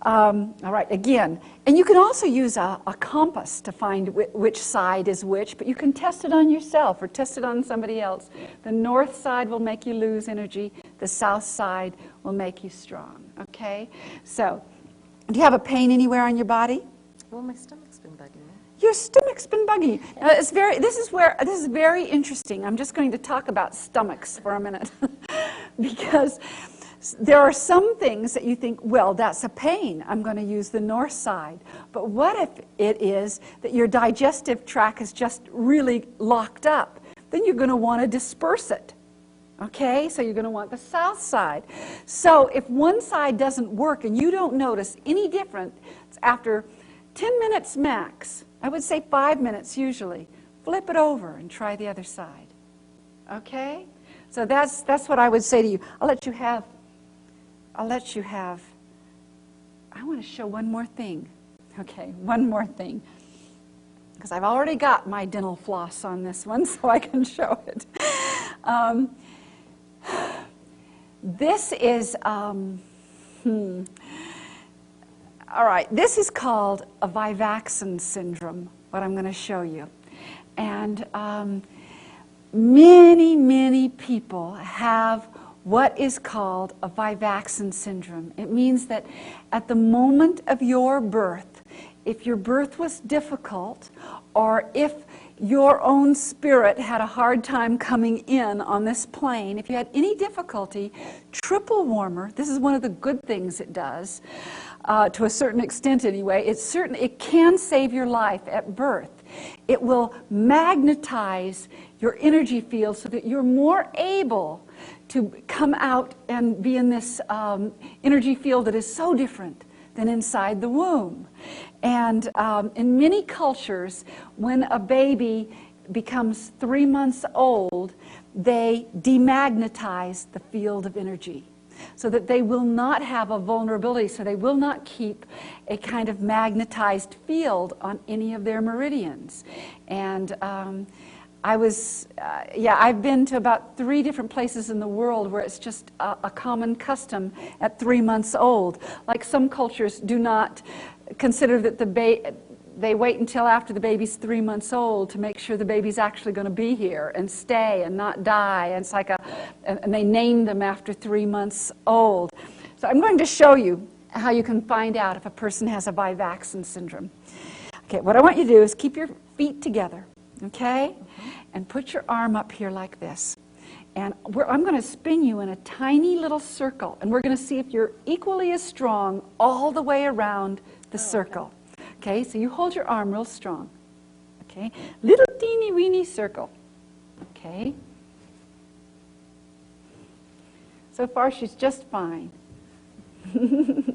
all right, again, and you can also use a compass to find which side is which, but you can test it on yourself or test it on somebody else. The north side will make you lose energy. The south side will make you strong, okay? So, do you have a pain anywhere on your body? Well, my stomach's been bugging me. your stomach's been bugging you. This is very interesting. I'm just going to talk about stomachs for a minute because there are some things that you think, well, that's a pain. I'm going to use the north side. But what if it is that your digestive tract is just really locked up? Then you're going to want to disperse it. Okay, so you're going to want the south side. So if one side doesn't work and you don't notice any difference after 10 minutes max, I would say 5 minutes usually, flip it over and try the other side. Okay? So that's what I would say to you. I'll let you have, I want to show one more thing. Okay, one more thing. Because I've already got my dental floss on this one, so I can show it. This is, all right, this is called a Vivaxin syndrome, what I'm going to show you. And many people have what is called a Vivaxin syndrome. It means that at the moment of your birth, if your birth was difficult, or if your own spirit had a hard time coming in on this plane, if you had any difficulty, triple warmer, this is one of the good things it does, to a certain extent anyway, it can save your life at birth. It will magnetize your energy field so that you're more able to come out and be in this energy field that is so different than inside the womb. And in many cultures, when a baby becomes 3 months old, they demagnetize the field of energy so that they will not have a vulnerability, so they will not keep a kind of magnetized field on any of their meridians. And I've been to about 3 different places in the world where it's just a common custom at 3 months old. Like some cultures do not consider that they wait until after the baby's 3 months old to make sure the baby's actually going to be here and stay and not die. And it's like and they name them after 3 months old. So I'm going to show you how you can find out if a person has a Vivaxin syndrome. Okay, what I want you to do is keep your feet together, okay? And put your arm up here like this. And I'm going to spin you in a tiny little circle, and we're going to see if you're equally as strong all the way around the circle. Okay, so you hold your arm real strong. Okay, little teeny weeny circle. Okay. So far she's just fine. Oops.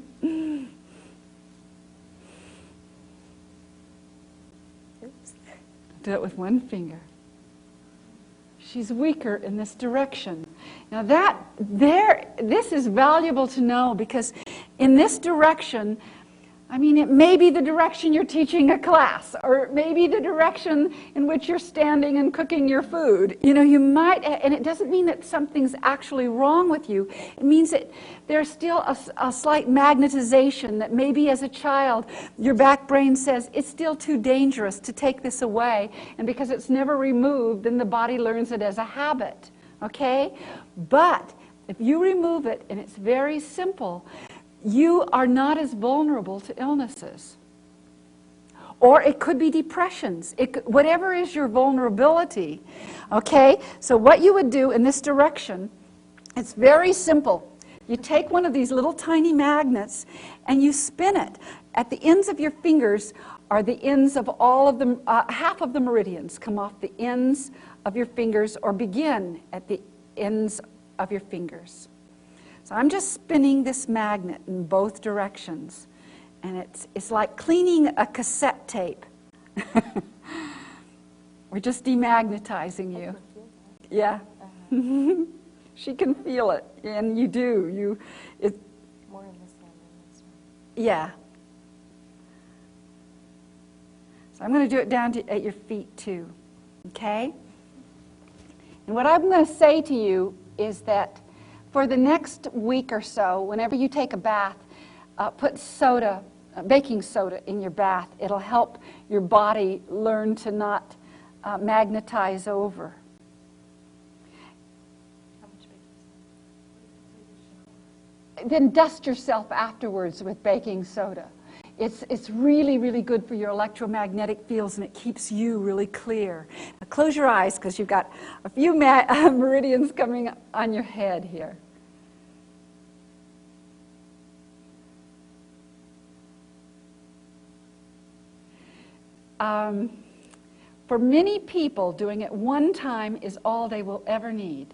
Do it with one finger. She's weaker in this direction. Now this is valuable to know, because in this direction, I mean, it may be the direction you're teaching a class, or it may be the direction in which you're standing and cooking your food. You know, you might, and it doesn't mean that something's actually wrong with you. It means that there's still a slight magnetization that maybe as a child, your back brain says, it's still too dangerous to take this away. And because it's never removed, then the body learns it as a habit, okay? But if you remove it, and it's very simple, you are not as vulnerable to illnesses. Or it could be depressions. Whatever is your vulnerability, okay? So what you would do in this direction, it's very simple. You take one of these little tiny magnets and you spin it. At the ends of your fingers are the ends of all of them, half of the meridians come off the ends of your fingers, or begin at the ends of your fingers. So I'm just spinning this magnet in both directions, and it's like cleaning a cassette tape. We're just demagnetizing you. Yeah. She can feel it, and you do. More in this hand than this one. Yeah. So I'm going to do it down at your feet too, okay? And what I'm going to say to you is that for the next week or so, whenever you take a bath, put baking soda in your bath. It'll help your body learn to not magnetize over. How much baking soda? Then dust yourself afterwards with baking soda. It's really, really good for your electromagnetic fields, and it keeps you really clear. Now close your eyes, because you've got a few meridians coming on your head here. For many people, doing it one time is all they will ever need.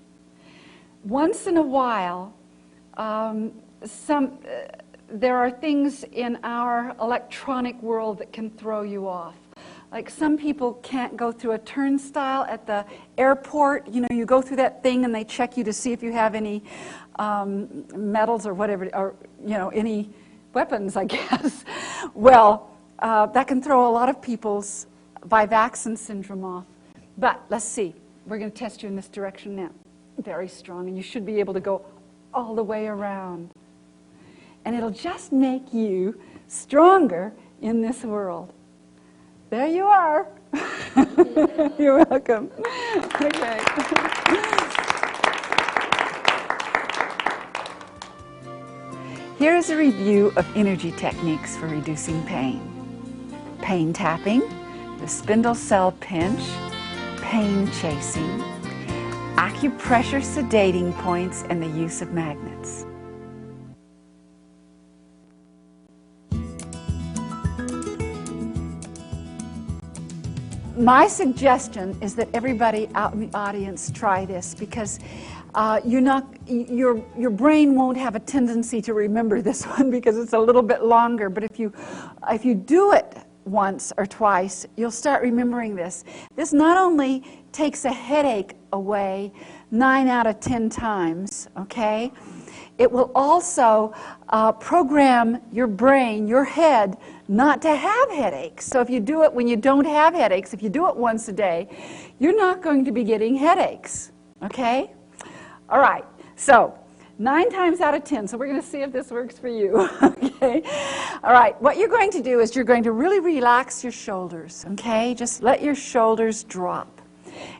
Once in a while, there are things in our electronic world that can throw you off. Like some people can't go through a turnstile at the airport. You know, you go through that thing and they check you to see if you have any metals or whatever, or, you know, any weapons, I guess. Well, that can throw a lot of people's Vivaxin syndrome off. But let's see. We're going to test you in this direction now. Very strong, and you should be able to go all the way around. And it'll just make you stronger in this world. There you are. You're welcome. Okay. Here's a review of energy techniques for reducing pain. Pain tapping, the spindle cell pinch, pain chasing, acupressure sedating points, and the use of magnets. My suggestion is that everybody out in the audience try this, because your brain won't have a tendency to remember this one because it's a little bit longer. But if you do it once or twice, you'll start remembering this. This not only takes a headache away 9 out of 10 times, okay? It will also program your brain, your head, not to have headaches. So if you do it when you don't have headaches, if you do it once a day, you're not going to be getting headaches, okay? All right, so 9 times out of 10, so we're going to see if this works for you, okay? All right, what you're going to do is you're going to really relax your shoulders, okay? Just let your shoulders drop.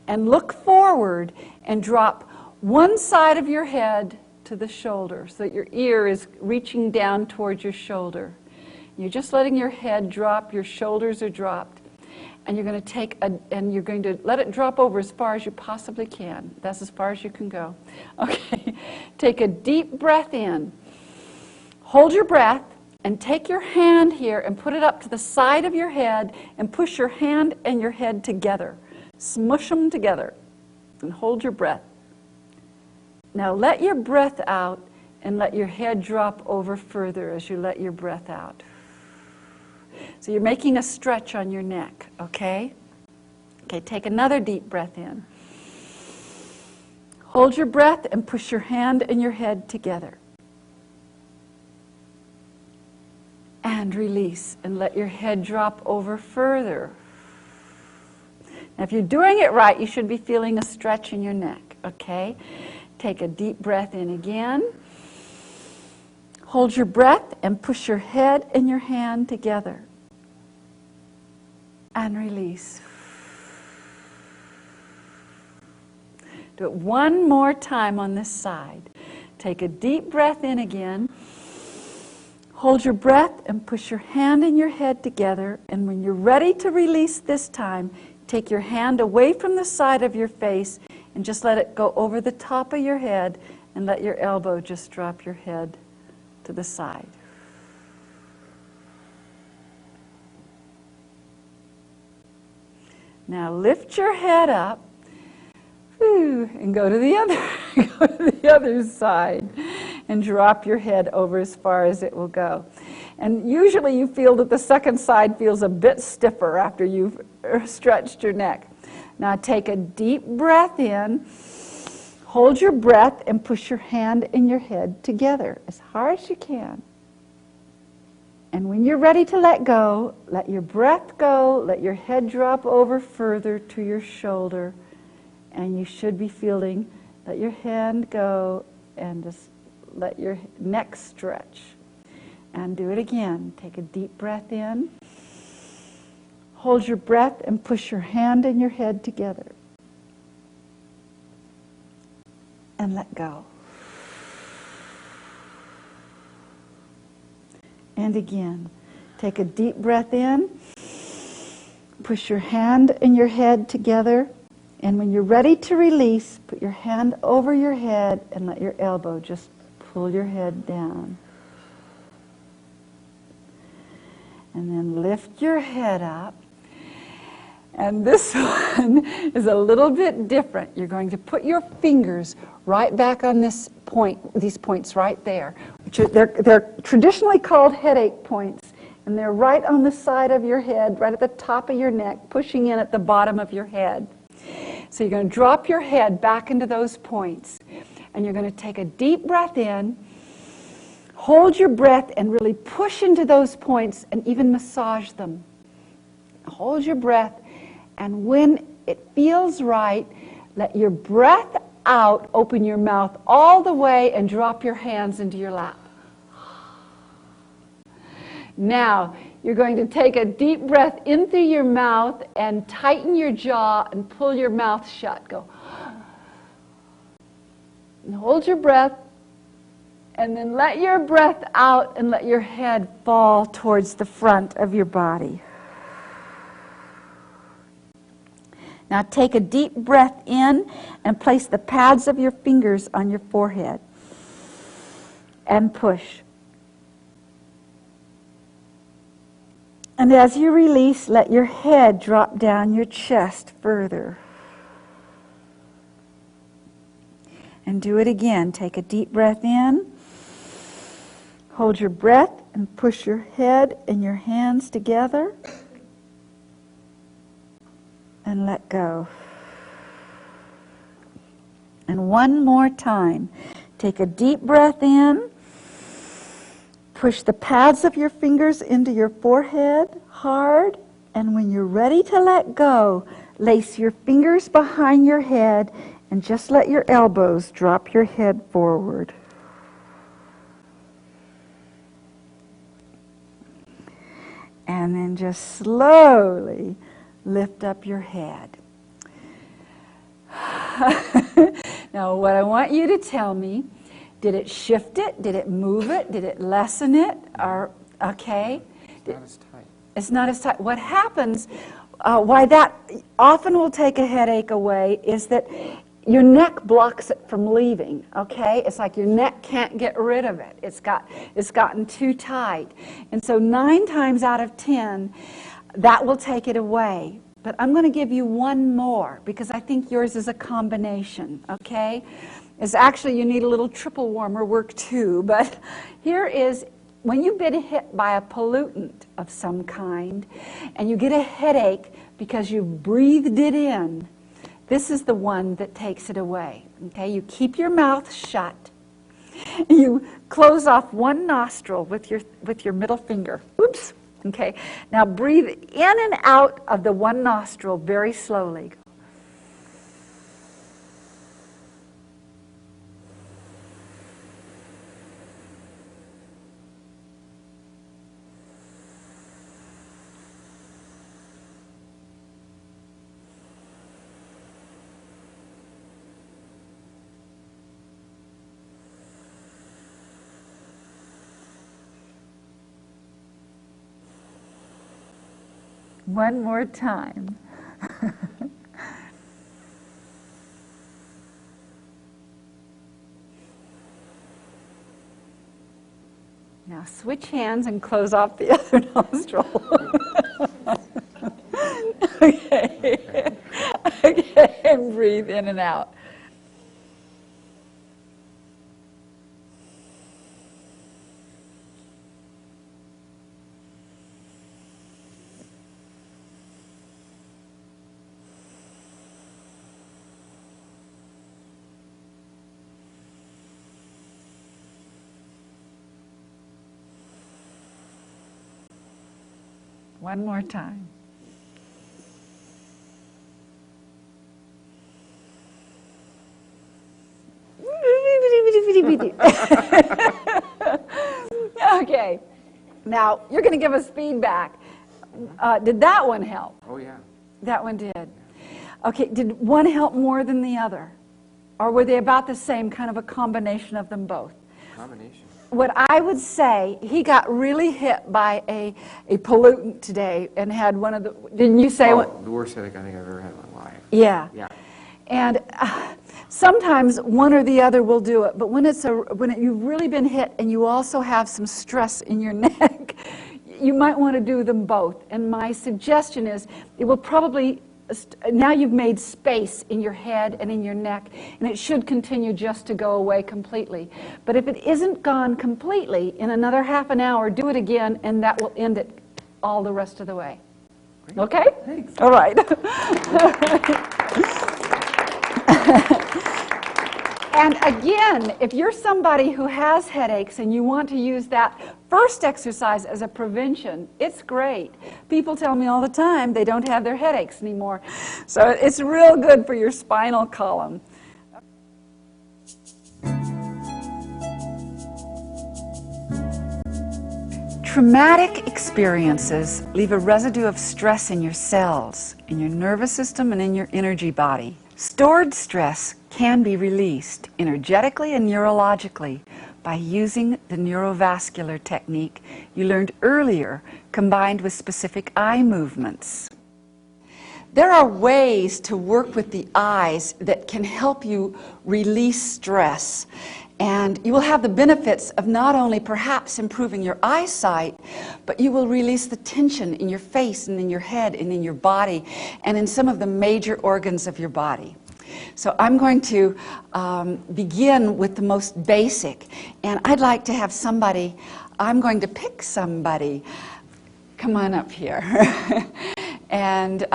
And look forward and drop one side of your head to the shoulder so that your ear is reaching down towards your shoulder. You're just letting your head drop, your shoulders are dropped. And you're going to let it drop over as far as you possibly can. That's as far as you can go. Okay. Take a deep breath in. Hold your breath and take your hand here and put it up to the side of your head and push your hand and your head together. Smush them together and hold your breath. Now let your breath out and let your head drop over further as you let your breath out. So you're making a stretch on your neck, okay? Okay, take another deep breath in. Hold your breath and push your hand and your head together. And release and let your head drop over further. Now if you're doing it right, you should be feeling a stretch in your neck, okay? Take a deep breath in again. Hold your breath and push your head and your hand together. And release. Do it one more time on this side. Take a deep breath in again. Hold your breath and push your hand and your head together. And when you're ready to release this time, take your hand away from the side of your face and just let it go over the top of your head and let your elbow just drop your head to the side. Now lift your head up and go to the other side and drop your head over as far as it will go. And usually you feel that the second side feels a bit stiffer after you've stretched your neck. Now take a deep breath in, hold your breath and push your hand and your head together as hard as you can. And when you're ready to let go, let your breath go, let your head drop over further to your shoulder, and you should be feeling, let your hand go and just let your neck stretch. And do it again. Take a deep breath in, hold your breath and push your hand and your head together. And let go. And again, Take a deep breath in. Push your hand and your head together. And when you're ready to release, put your hand over your head and let your elbow just pull your head down. And then lift your head up. And this one is a little bit different. You're going to put your fingers right back on this point, these points right there. They're traditionally called headache points. And they're right on the side of your head, right at the top of your neck, pushing in at the bottom of your head. So you're going to drop your head back into those points. And you're going to take a deep breath in, hold your breath, and really push into those points and even massage them. Hold your breath, and when it feels right, let your breath out, open your mouth all the way, and drop your hands into your lap. Now, you're going to take a deep breath in through your mouth and tighten your jaw and pull your mouth shut. Go. And hold your breath, and then let your breath out and let your head fall towards the front of your body. Now take a deep breath in and place the pads of your fingers on your forehead and push. And as you release, let your head drop down your chest further. And do it again. Take a deep breath in. Hold your breath and push your head and your hands together. And let go. And one more time. Take a deep breath in. Push the pads of your fingers into your forehead hard. And when you're ready to let go, lace your fingers behind your head and just let your elbows drop your head forward. And then just slowly lift up your head. Now, what I want you to tell me, did it shift it? Did it move it? Did it lessen it? Or, okay? It's not as tight. It's not as tight. What happens, why that often will take a headache away, is that your neck blocks it from leaving, okay? It's like your neck can't get rid of it. It's gotten too tight. And so 9 times out of 10, that will take it away. But I'm going to give you one more because I think yours is a combination, okay? It's actually, you need a little triple warmer work too, but here is, when you've been hit by a pollutant of some kind and you get a headache because you've breathed it in, this is the one that takes it away, okay? You keep your mouth shut. You close off one nostril with your middle finger. Oops. Okay. Now breathe in and out of the one nostril very slowly. One more time. Now switch hands and close off the other nostril. Okay. Okay, and breathe in and out. One more time. Okay. Now, you're going to give us feedback. Did that one help? Oh, yeah. That one did. Okay, did one help more than the other? Or were they about the same, kind of a combination of them both? Combination. what I would say, he got really hit by a pollutant today and had one of the, didn't you say? The worst headache I think I've ever had in my life. Yeah. Yeah. And sometimes one or the other will do it, but when you've really been hit and you also have some stress in your neck, you might want to do them both. And my suggestion is, it will probably, now you've made space in your head and in your neck, and it should continue just to go away completely. But if it isn't gone completely, in another half an hour, do it again, and that will end it all the rest of the way. Okay? Thanks. All right. And again, if you're somebody who has headaches and you want to use that first exercise as a prevention, it's great. People tell me all the time they don't have their headaches anymore. So it's real good for your spinal column. Traumatic experiences leave a residue of stress in your cells, in your nervous system, and in your energy body. Stored stress can be released energetically and neurologically by using the neurovascular technique you learned earlier, combined with specific eye movements. There are ways to work with the eyes that can help you release stress. And you will have the benefits of not only perhaps improving your eyesight, but you will release the tension in your face and in your head and in your body and in some of the major organs of your body. So I'm going to begin with the most basic. And I'd like to have somebody, I'm going to pick somebody. Come on up here. And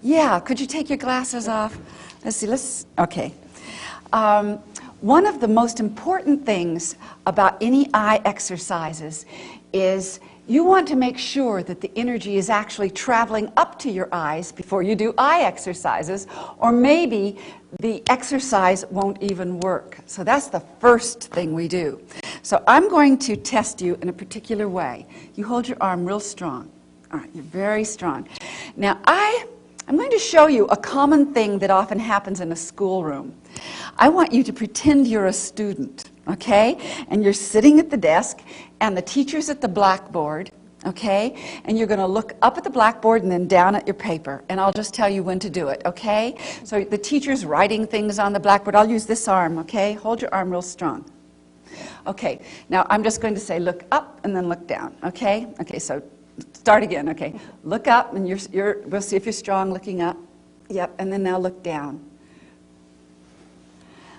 yeah, could you take your glasses off? Let's see, okay. One of the most important things about any eye exercises is you want to make sure that the energy is actually traveling up to your eyes before you do eye exercises, or maybe the exercise won't even work. So that's the first thing we do. So I'm going to test you in a particular way. You hold your arm real strong. All right, you're very strong. Now I'm going to show you a common thing that often happens in a schoolroom. I want you to pretend you're a student, okay? And you're sitting at the desk, and the teacher's at the blackboard, okay? And you're going to look up at the blackboard and then down at your paper, and I'll just tell you when to do it, okay? So the teacher's writing things on the blackboard. I'll use this arm, okay? Hold your arm real strong. Okay, now I'm just going to say look up and then look down, okay? Okay, so start again, okay? Look up, and we'll see if you're strong looking up. Yep, and then now look down.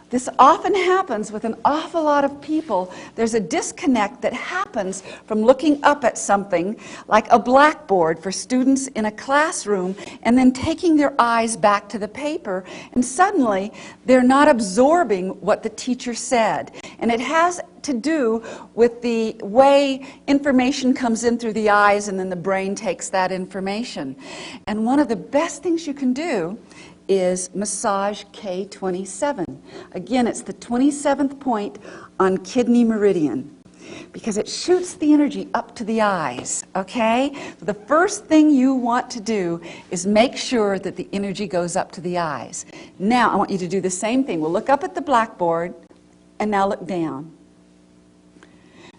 This often happens with an awful lot of people. There's a disconnect that happens from looking up at something like a blackboard for students in a classroom and then taking their eyes back to the paper, and suddenly they're not absorbing what the teacher said. And it has to do with the way information comes in through the eyes and then the brain takes that information. And one of the best things you can do is massage K27. Again, it's the 27th point on kidney meridian because it shoots the energy up to the eyes, okay? So the first thing you want to do is make sure that the energy goes up to the eyes. Now, I want you to do the same thing. We'll look up at the blackboard and now look down.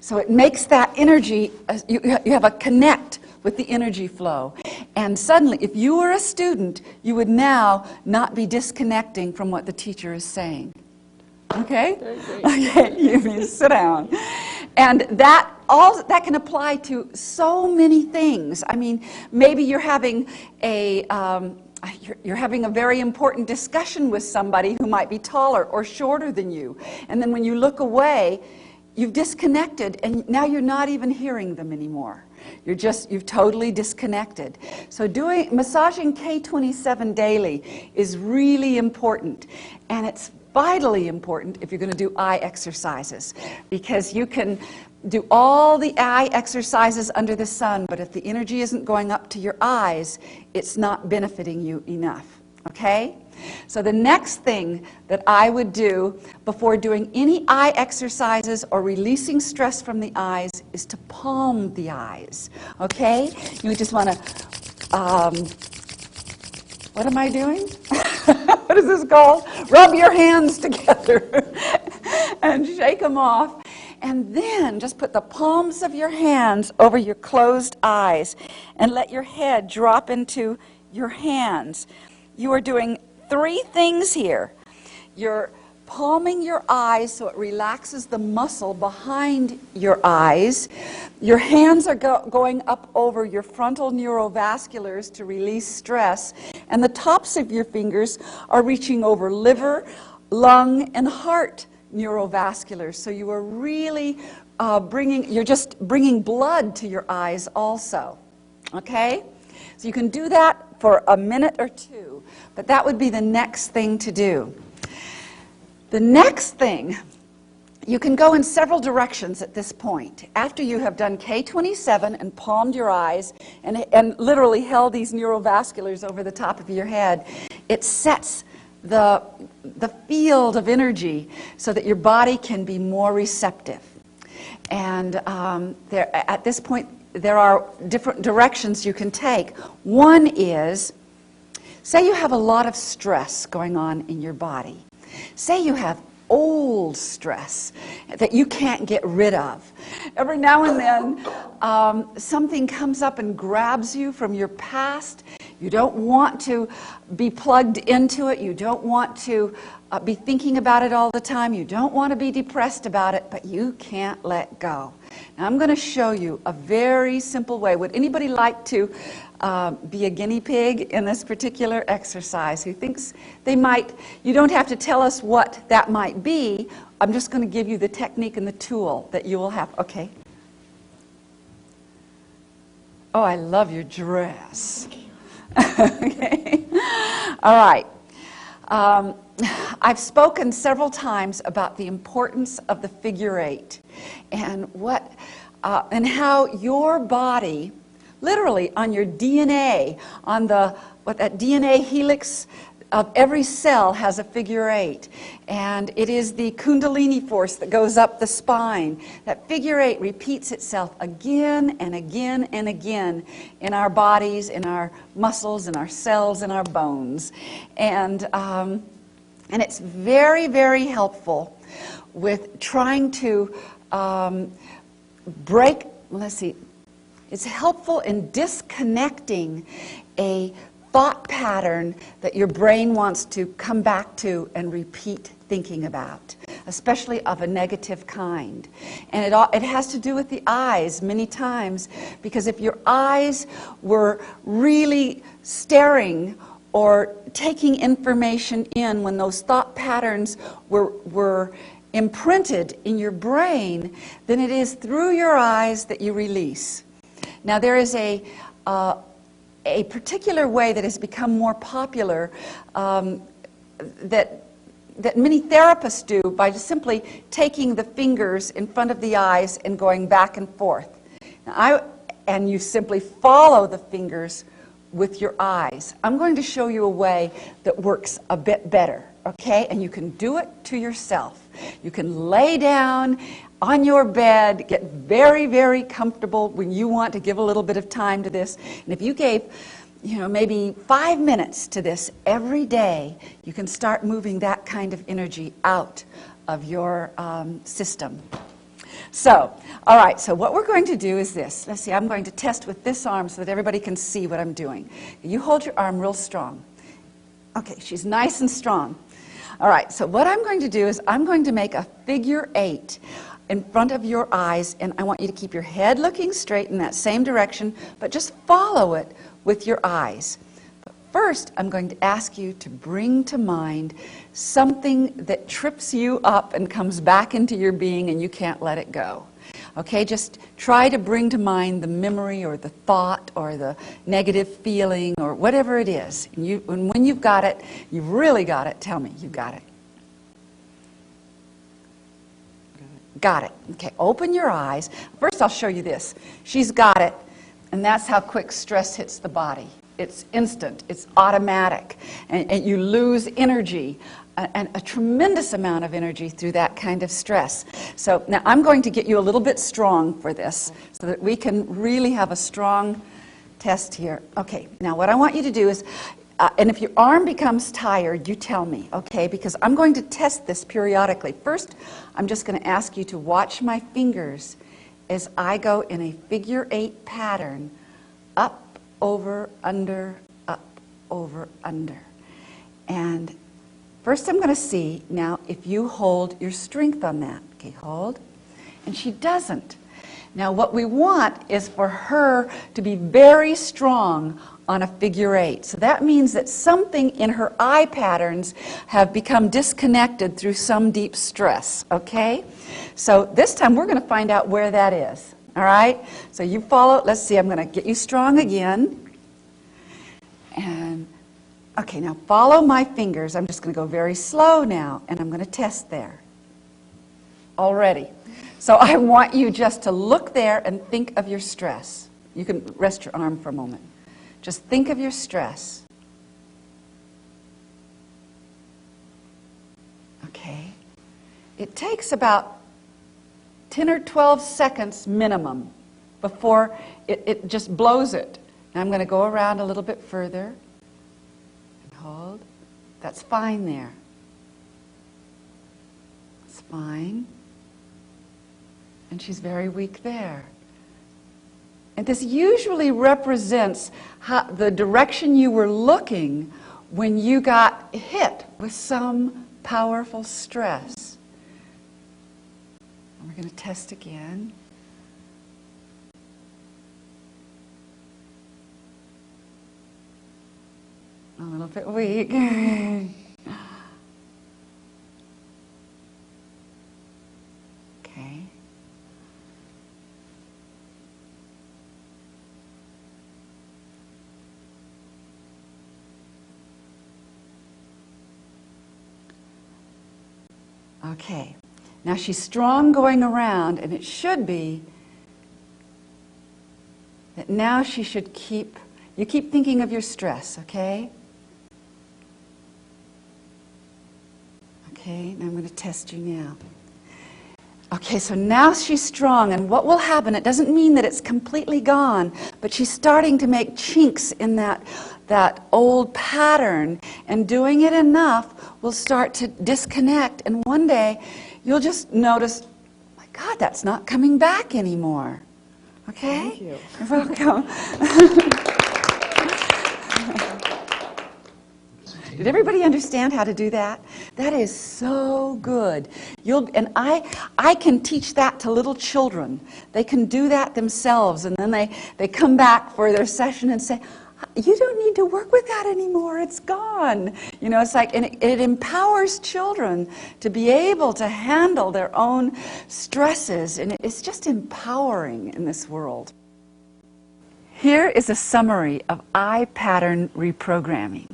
So it makes that energy, you have a connect with the energy flow. And suddenly, if you were a student, you would now not be disconnecting from what the teacher is saying. Okay? Okay, you can sit down. And that can apply to so many things. I mean, maybe you're having a very important discussion with somebody who might be taller or shorter than you. And then when you look away, you've disconnected, and now you're not even hearing them anymore. You've totally disconnected. So massaging K27 daily is really important, and it's vitally important if you're going to do eye exercises, because you can do all the eye exercises under the sun, but if the energy isn't going up to your eyes, it's not benefiting you enough, okay? So the next thing that I would do before doing any eye exercises or releasing stress from the eyes is to palm the eyes, okay? You just want to, what am I doing? What is this called? Rub your hands together and shake them off. And then just put the palms of your hands over your closed eyes and let your head drop into your hands. You are doing 3 things here. You're palming your eyes so it relaxes the muscle behind your eyes. Your hands are going up over your frontal neurovasculars to release stress. And the tops of your fingers are reaching over liver, lung, and heart neurovasculars. So you are really you're just bringing blood to your eyes also. Okay? So you can do that for a minute or 2, but that would be the next thing to do. The next thing, you can go in several directions at this point. After you have done K27 and palmed your eyes and literally held these neurovasculars over the top of your head, it sets the field of energy so that your body can be more receptive. And at this point, there are different directions you can take. One is, say you have a lot of stress going on in your body. Say you have old stress that you can't get rid of. Every now and then, something comes up and grabs you from your past. You don't want to be plugged into it. You don't want to be thinking about it all the time. You don't want to be depressed about it, but you can't let go. Now, I'm going to show you a very simple way. Would anybody like to be a guinea pig in this particular exercise? Who thinks they might? You don't have to tell us what that might be. I'm just going to give you the technique and the tool that you will have. Okay. Oh, I love your dress. Okay. All right. I've spoken several times about the importance of the figure 8 and and how your body, literally on your DNA, on that DNA helix of every cell has a figure 8, and it is the Kundalini force that goes up the spine. That figure 8 repeats itself again and again and again in our bodies, in our muscles, in our cells, in our bones, and it's very, very helpful with trying to break. Let's see. It's helpful in disconnecting a thought pattern that your brain wants to come back to and repeat thinking about, especially of a negative kind. And it has to do with the eyes many times, because if your eyes were really staring or taking information in when those thought patterns were imprinted in your brain, then it is through your eyes that you release. Now, there is a particular way that has become more popular that many therapists do by just simply taking the fingers in front of the eyes and going back and forth. And you simply follow the fingers with your eyes. I'm going to show you a way that works a bit better, okay? And you can do it to yourself. You can lay down on your bed, get very, very comfortable when you want to give a little bit of time to this. And if you gave, maybe 5 minutes to this every day, you can start moving that kind of energy out of your system. So, all right, so what we're going to do is this. Let's see, I'm going to test with this arm so that everybody can see what I'm doing. You hold your arm real strong. Okay, she's nice and strong. All right, so what I'm going to do is I'm going to make a figure 8 in front of your eyes, and I want you to keep your head looking straight in that same direction, but just follow it with your eyes. But first, I'm going to ask you to bring to mind something that trips you up and comes back into your being and you can't let it go. Okay, just try to bring to mind the memory or the thought or the negative feeling or whatever it is. And when you've got it, you've really got it, tell me you've got it. Got it. Okay, open your eyes. First, I'll show you this. She's got it, and that's how quick stress hits the body. It's instant. It's automatic. And you lose energy, and a tremendous amount of energy through that kind of stress. So now I'm going to get you a little bit strong for this so that we can really have a strong test here. Okay, now what I want you to do is And if your arm becomes tired, you tell me, okay? Because I'm going to test this periodically. First, I'm just going to ask you to watch my fingers as I go in a figure 8 pattern, up, over, under, up, over, under. And first I'm going to see now if you hold your strength on that. Okay, hold. And she doesn't. Now what we want is for her to be very strong on a figure 8. So that means that something in her eye patterns have become disconnected through some deep stress, okay? So this time we're going to find out where that is, all right? So you follow, let's see, I'm going to get you strong again. And, okay, now follow my fingers. I'm just going to go very slow now, and I'm going to test there. Already. So I want you just to look there and think of your stress. You can rest your arm for a moment. Just think of your stress. Okay. It takes about 10 or 12 seconds minimum before it just blows it. Now I'm going to go around a little bit further. And hold. That's fine there. It's fine. And she's very weak there. And this usually represents the direction you were looking when you got hit with some powerful stress. And we're going to test again. A little bit weak. Okay. Okay, now she's strong going around, and it should be that now she should keep thinking of your stress, okay? Okay, now I'm going to test you now. Okay, so now she's strong, and what will happen, it doesn't mean that it's completely gone, but she's starting to make chinks in that old pattern, and doing it enough will start to disconnect, and one day you'll just notice, oh my God, that's not coming back anymore. Okay? Thank you. You're welcome. Did everybody understand how to do that? That is so good. And I can teach that to little children. They can do that themselves, and then they come back for their session and say, you don't need to work with that anymore. It's gone. You know, it's like, and it empowers children to be able to handle their own stresses, and it's just empowering in this world. Here is a summary of eye pattern reprogramming.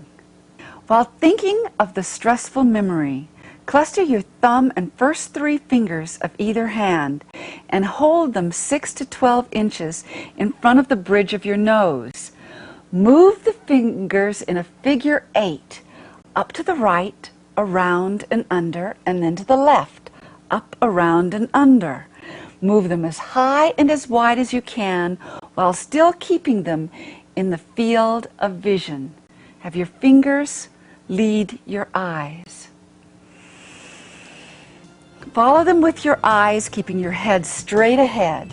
While thinking of the stressful memory, cluster your thumb and first 3 fingers of either hand and hold them 6 to 12 inches in front of the bridge of your nose. Move the fingers in a figure 8, up to the right, around and under, and then to the left, up, around, and under. Move them as high and as wide as you can while still keeping them in the field of vision. Have your fingers lead your eyes. Follow them with your eyes, keeping your head straight ahead.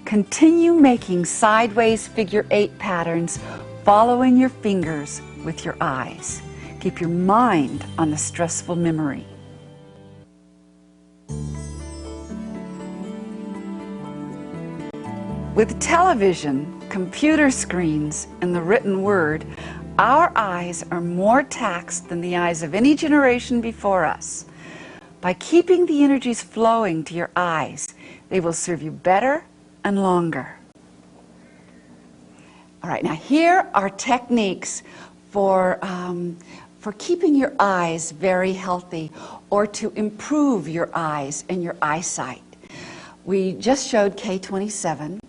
Continue making sideways figure 8 patterns, following your fingers with your eyes. Keep your mind on the stressful memory. With television, computer screens, and the written word, our eyes are more taxed than the eyes of any generation before us. By keeping the energies flowing to your eyes, they will serve you better and longer. All right, now here are techniques for keeping your eyes very healthy, or to improve your eyes and your eyesight. We just showed K27.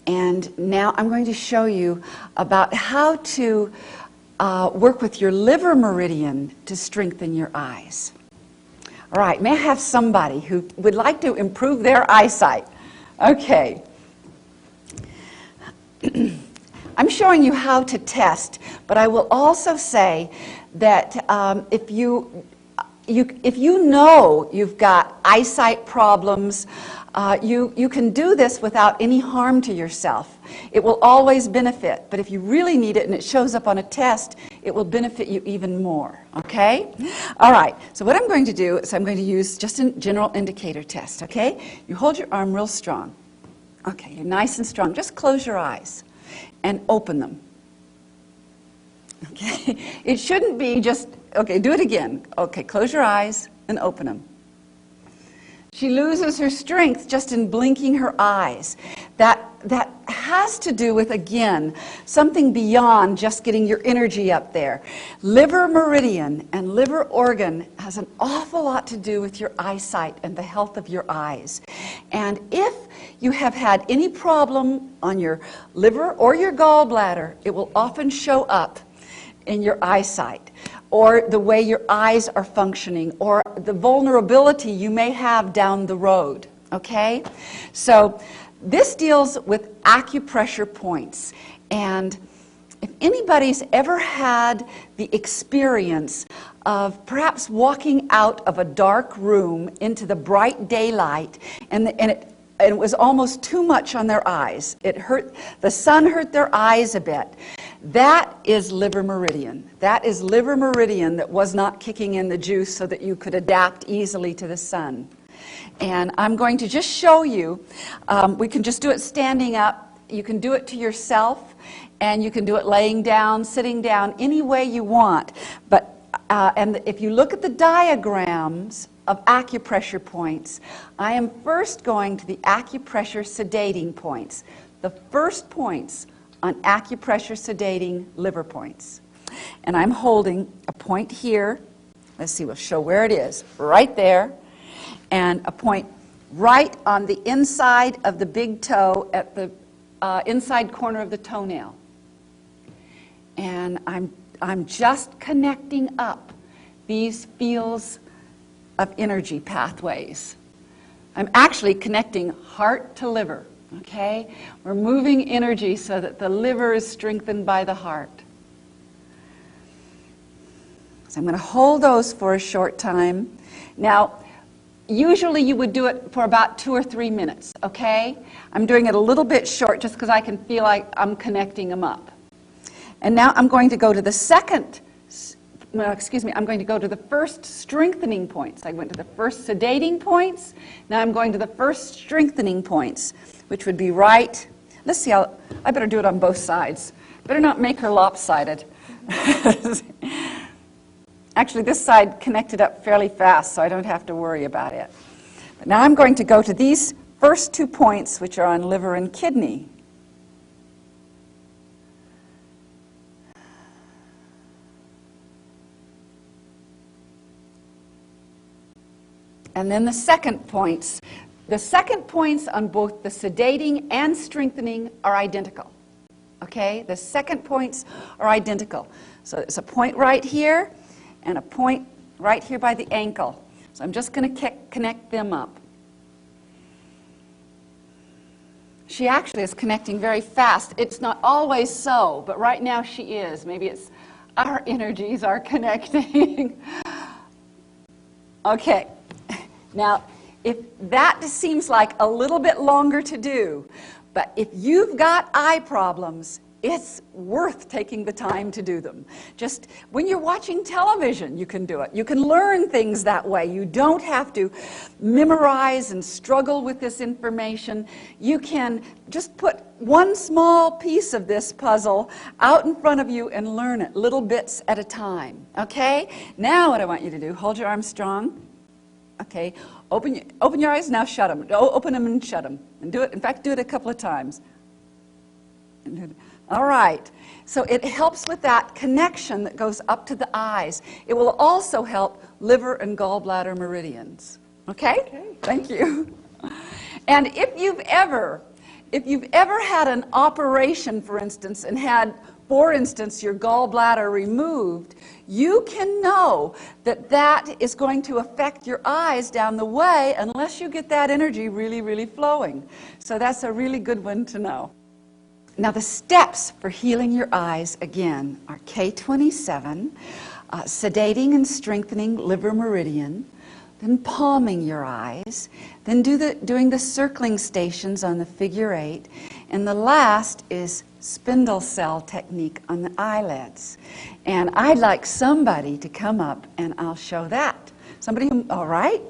And now I'm going to show you about how to work with your liver meridian to strengthen your eyes. All right, may I have somebody who would like to improve their eyesight? Okay. I'm showing you how to test, but I will also say that if you know you've got eyesight problems, you can do this without any harm to yourself. It will always benefit, but if you really need it and it shows up on a test, it will benefit you even more, okay? All right, so what I'm going to do is I'm going to use just a general indicator test, okay? You hold your arm real strong. Okay, you're nice and strong. Just close your eyes and open them. Okay, it shouldn't be just, okay, do it again. Okay, close your eyes and open them. She loses her strength just in blinking her eyes. That has to do with, again, something beyond just getting your energy up there. Liver meridian and liver organ has an awful lot to do with your eyesight and the health of your eyes. And if you have had any problem on your liver or your gallbladder, it will often show up in your eyesight, or the way your eyes are functioning, or the vulnerability you may have down the road, okay? So this deals with acupressure points, and if anybody's ever had the experience of perhaps walking out of a dark room into the bright daylight, and it was almost too much on their eyes. It hurt, the sun hurt their eyes a bit. That is liver meridian. That is liver meridian that was not kicking in the juice so that you could adapt easily to the sun. And I'm going to just show you, we can just do it standing up. You can do it to yourself, and you can do it laying down, sitting down, any way you want. But and if you look at the diagrams of acupressure points, I am first going to the acupressure sedating points. The first points on acupressure sedating liver points. And I'm holding a point here. Let's see, we'll show where it is. Right there. And a point right on the inside of the big toe at the inside corner of the toenail. And I'm just connecting up these fields of energy pathways. I'm actually connecting heart to liver, okay? We're moving energy so that the liver is strengthened by the heart. So I'm going to hold those for a short time. Now, usually you would do it for about 2 or 3 minutes, okay? I'm doing it a little bit short just because I can feel like I'm connecting them up. And now I'm going to go to the I'm going to go to the first strengthening points. I went to the first sedating points. Now I'm going to the first strengthening points, which would be right. Let's see how, I better do it on both sides. Better not make her lopsided. Actually, this side connected up fairly fast, so I don't have to worry about it. But now I'm going to go to these first 2 points, which are on liver and kidney. And then the second points. The second points on both the sedating and strengthening are identical. Okay? The second points are identical. So it's a point right here and a point right here by the ankle. So I'm just going to connect them up. She actually is connecting very fast. It's not always so, but right now she is. Maybe it's our energies are connecting. Okay. Now, if that just seems like a little bit longer to do, but if you've got eye problems, it's worth taking the time to do them. Just when you're watching television, you can do it. You can learn things that way. You don't have to memorize and struggle with this information. You can just put one small piece of this puzzle out in front of you and learn it, little bits at a time. Okay? Now what I want you to do, hold your arms strong. Okay, open your eyes, now shut them. Open them and shut them. And do it, in fact, do it a couple of times. All right, so it helps with that connection that goes up to the eyes. It will also help liver and gallbladder meridians. Okay? Thank you. And if you've ever had an operation, for instance, and had, for instance, your gallbladder removed, you can know that that is going to affect your eyes down the way unless you get that energy really, really flowing. So that's a really good one to know. Now the steps for healing your eyes, again, are K27, sedating and strengthening liver meridian, then palming your eyes, then doing the circling stations on the figure 8, and the last is spindle cell technique on the eyelids. And I'd like somebody to come up and I'll show that. Somebody, all right?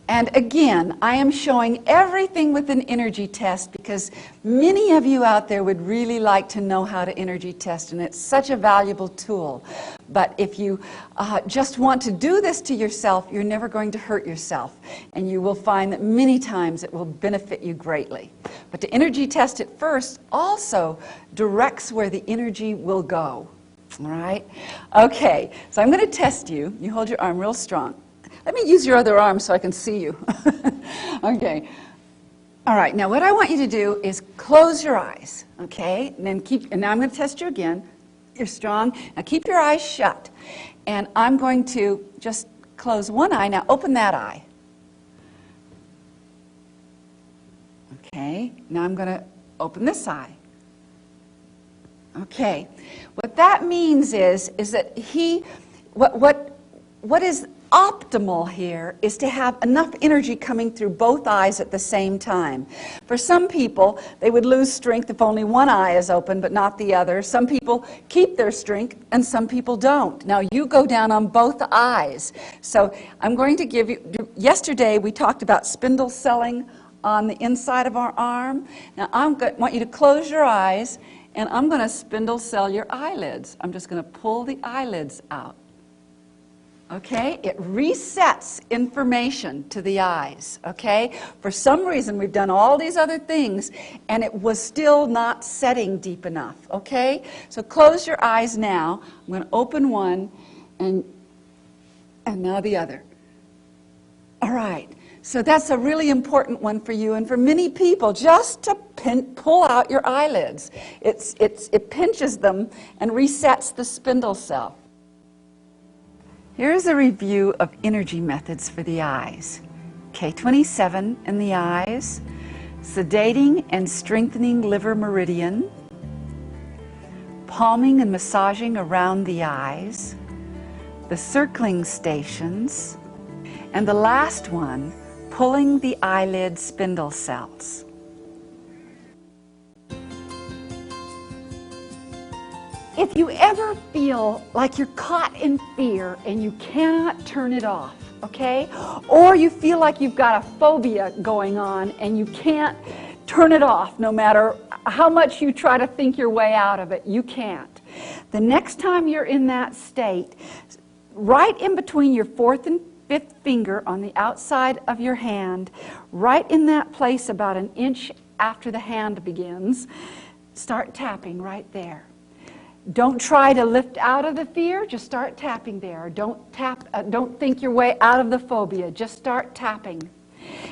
And again, I am showing everything with an energy test because many of you out there would really like to know how to energy test, and it's such a valuable tool. But if you just want to do this to yourself, you're never going to hurt yourself, and you will find that many times it will benefit you greatly. But to energy test it first also directs where the energy will go. All right? Okay, so I'm going to test you. You hold your arm real strong. Let me use your other arm so I can see you. Okay. All right, now what I want you to do is close your eyes, okay? And then and now I'm going to test you again. You're strong. Now keep your eyes shut. And I'm going to just close one eye. Now open that eye. Okay, now I'm going to open this eye. Okay. What that means is that what is optimal here is to have enough energy coming through both eyes at the same time. For some people, they would lose strength if only one eye is open but not the other. Some people keep their strength and some people don't. Now you go down on both eyes. So I'm going to give you, yesterday we talked about spindle celling on the inside of our arm. Now I want you to close your eyes and I'm going to spindle cell your eyelids. I'm just going to pull the eyelids out. Okay, it resets information to the eyes, okay? For some reason, we've done all these other things, and it was still not setting deep enough, okay? So close your eyes now. I'm going to open one, and now the other. All right, so that's a really important one for you, and for many people, just to pull out your eyelids. It pinches them and resets the spindle cell. Here's a review of energy methods for the eyes. K27 in the eyes, sedating and strengthening liver meridian, palming and massaging around the eyes, the circling stations, and the last one, pulling the eyelid spindle cells. If you ever feel like you're caught in fear and you cannot turn it off, okay? Or you feel like you've got a phobia going on and you can't turn it off no matter how much you try to think your way out of it, you can't. The next time you're in that state, right in between your 4th and 5th finger on the outside of your hand, right in that place about an inch after the hand begins, start tapping right there. Don't try to lift out of the fear, just start tapping there. Don't think your way out of the phobia, just start tapping.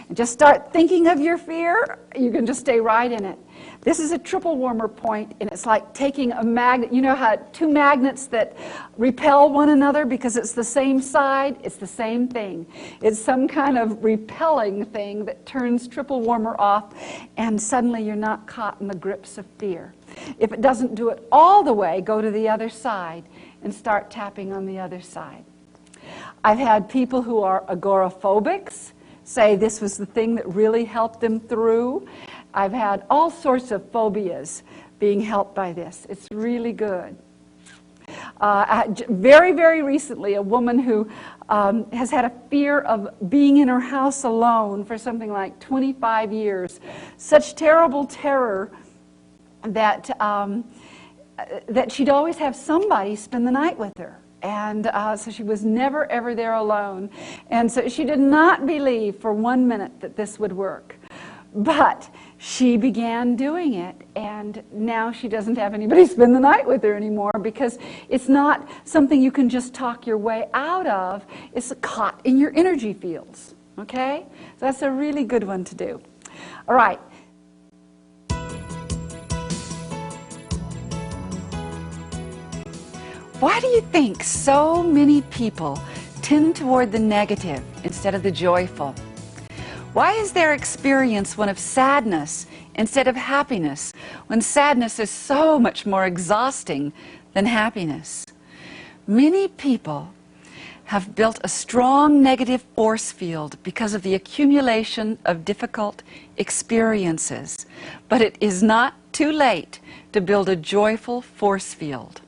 And just start thinking of your fear, you can just stay right in it. This is a triple warmer point, and it's like taking a magnet. You know how 2 magnets that repel one another because it's the same side? It's the same thing. It's some kind of repelling thing that turns triple warmer off, and suddenly you're not caught in the grips of fear. If it doesn't do it all the way, go to the other side and start tapping on the other side. I've had people who are agoraphobics say this was the thing that really helped them through. I've had all sorts of phobias being helped by this. It's really good. Very, very recently, a woman who has had a fear of being in her house alone for something like 25 years. Such terrible terror that she'd always have somebody spend the night with her. And so she was never, ever there alone. And so she did not believe for 1 minute that this would work. But she began doing it, and now she doesn't have anybody spend the night with her anymore because it's not something you can just talk your way out of. It's caught in your energy fields, okay? So that's a really good one to do. All right. Why do you think so many people tend toward the negative instead of the joyful? Why is their experience one of sadness instead of happiness, when sadness is so much more exhausting than happiness? Many people have built a strong negative force field because of the accumulation of difficult experiences, but it is not too late to build a joyful force field.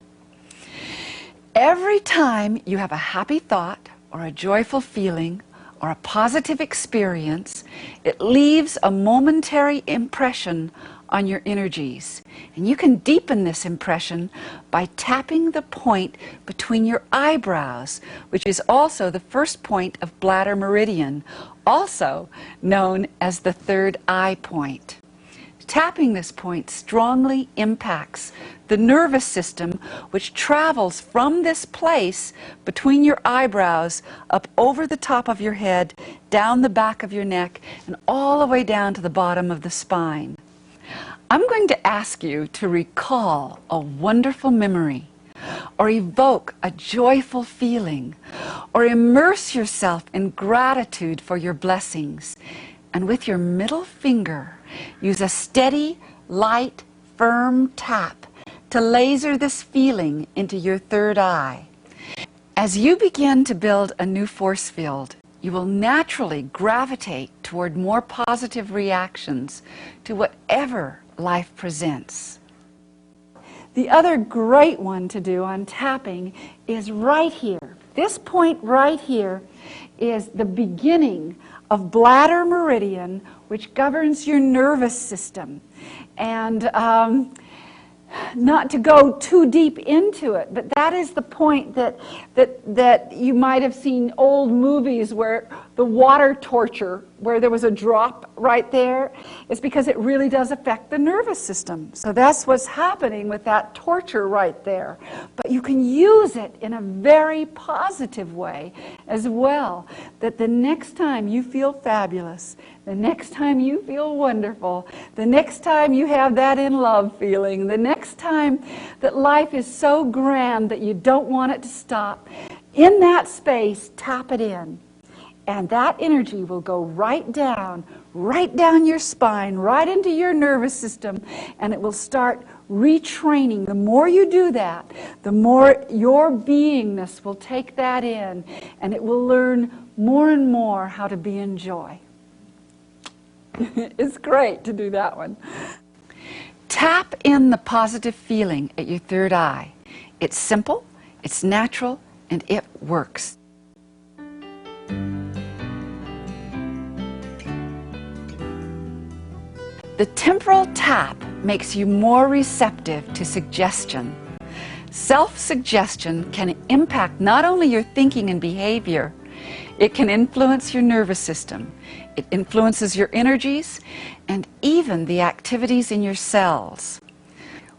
Every time you have a happy thought or a joyful feeling or a positive experience, it leaves a momentary impression on your energies. And you can deepen this impression by tapping the point between your eyebrows, which is also the first point of bladder meridian, also known as the third eye point. Tapping this point strongly impacts the nervous system, which travels from this place between your eyebrows up over the top of your head, down the back of your neck, and all the way down to the bottom of the spine. I'm going to ask you to recall a wonderful memory, or evoke a joyful feeling, or immerse yourself in gratitude for your blessings. And with your middle finger, use a steady, light, firm tap to laser this feeling into your third eye. As you begin to build a new force field, you will naturally gravitate toward more positive reactions to whatever life presents. The other great one to do on tapping is right here. This point right here is the beginning of bladder meridian, which governs your nervous system. And not to go too deep into it, but that is the point that you might have seen old movies where the water torture, where there was a drop right there, is because it really does affect the nervous system. So that's what's happening with that torture right there. But you can use it in a very positive way as well, that the next time you feel fabulous, the next time you feel wonderful, the next time you have that in love feeling, the next time that life is so grand that you don't want it to stop, in that space, tap it in. And that energy will go right down your spine, right into your nervous system, and it will start retraining. The more you do that, the more your beingness will take that in, and it will learn more and more how to be in joy. It's great to do that one. Tap in the positive feeling at your third eye. It's simple, it's natural, and it works. The temporal tap makes you more receptive to suggestion. Self-suggestion can impact not only your thinking and behavior, it can influence your nervous system. It influences your energies and even the activities in your cells.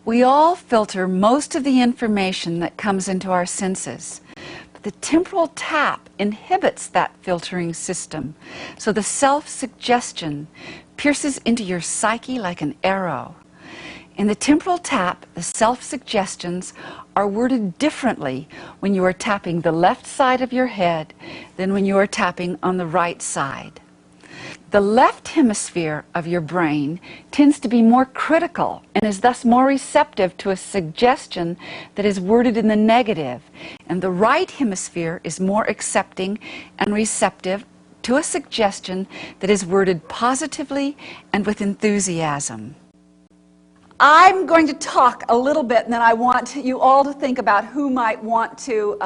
We all filter most of the information that comes into our senses. But the temporal tap inhibits that filtering system, so the self-suggestion pierces into your psyche like an arrow. In the temporal tap, the self-suggestions are worded differently when you are tapping the left side of your head than when you are tapping on the right side. The left hemisphere of your brain tends to be more critical and is thus more receptive to a suggestion that is worded in the negative, and the right hemisphere is more accepting and receptive to a suggestion that is worded positively and with enthusiasm. I'm going to talk a little bit, and then I want you all to think about who might want to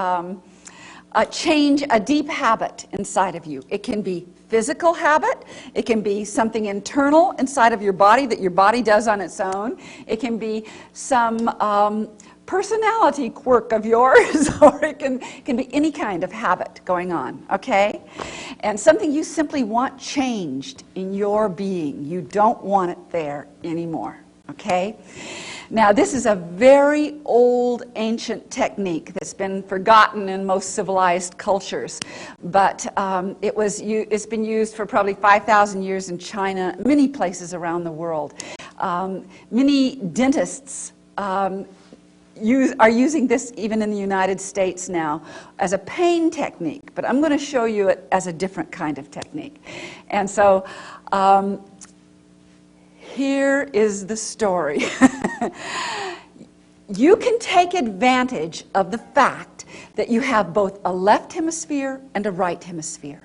change a deep habit inside of you. It can be physical habit, it can be something internal inside of your body that your body does on its own, it can be some personality quirk of yours, or it can be any kind of habit going on, okay? And something you simply want changed in your being. You don't want it there anymore, okay? Now, this is a very old, ancient technique that's been forgotten in most civilized cultures, but it's been used for probably 5,000 years in China, many places around the world. Many dentists are using this even in the United States now as a pain technique, but I'm going to show you it as a different kind of technique. And so here is the story. You can take advantage of the fact that you have both a left hemisphere and a right hemisphere.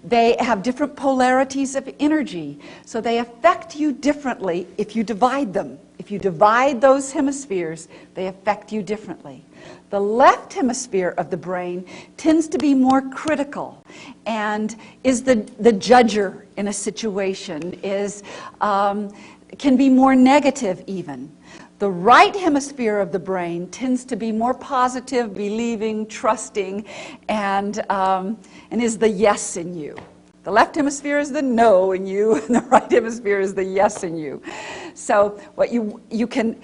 They have different polarities of energy, so they affect you differently if you divide them. If you divide those hemispheres, they affect you differently. The left hemisphere of the brain tends to be more critical and is the judger in a situation, can be more negative even. The right hemisphere of the brain tends to be more positive, believing, trusting, and is the yes in you. The left hemisphere is the no in you, and the right hemisphere is the yes in you. So what you can,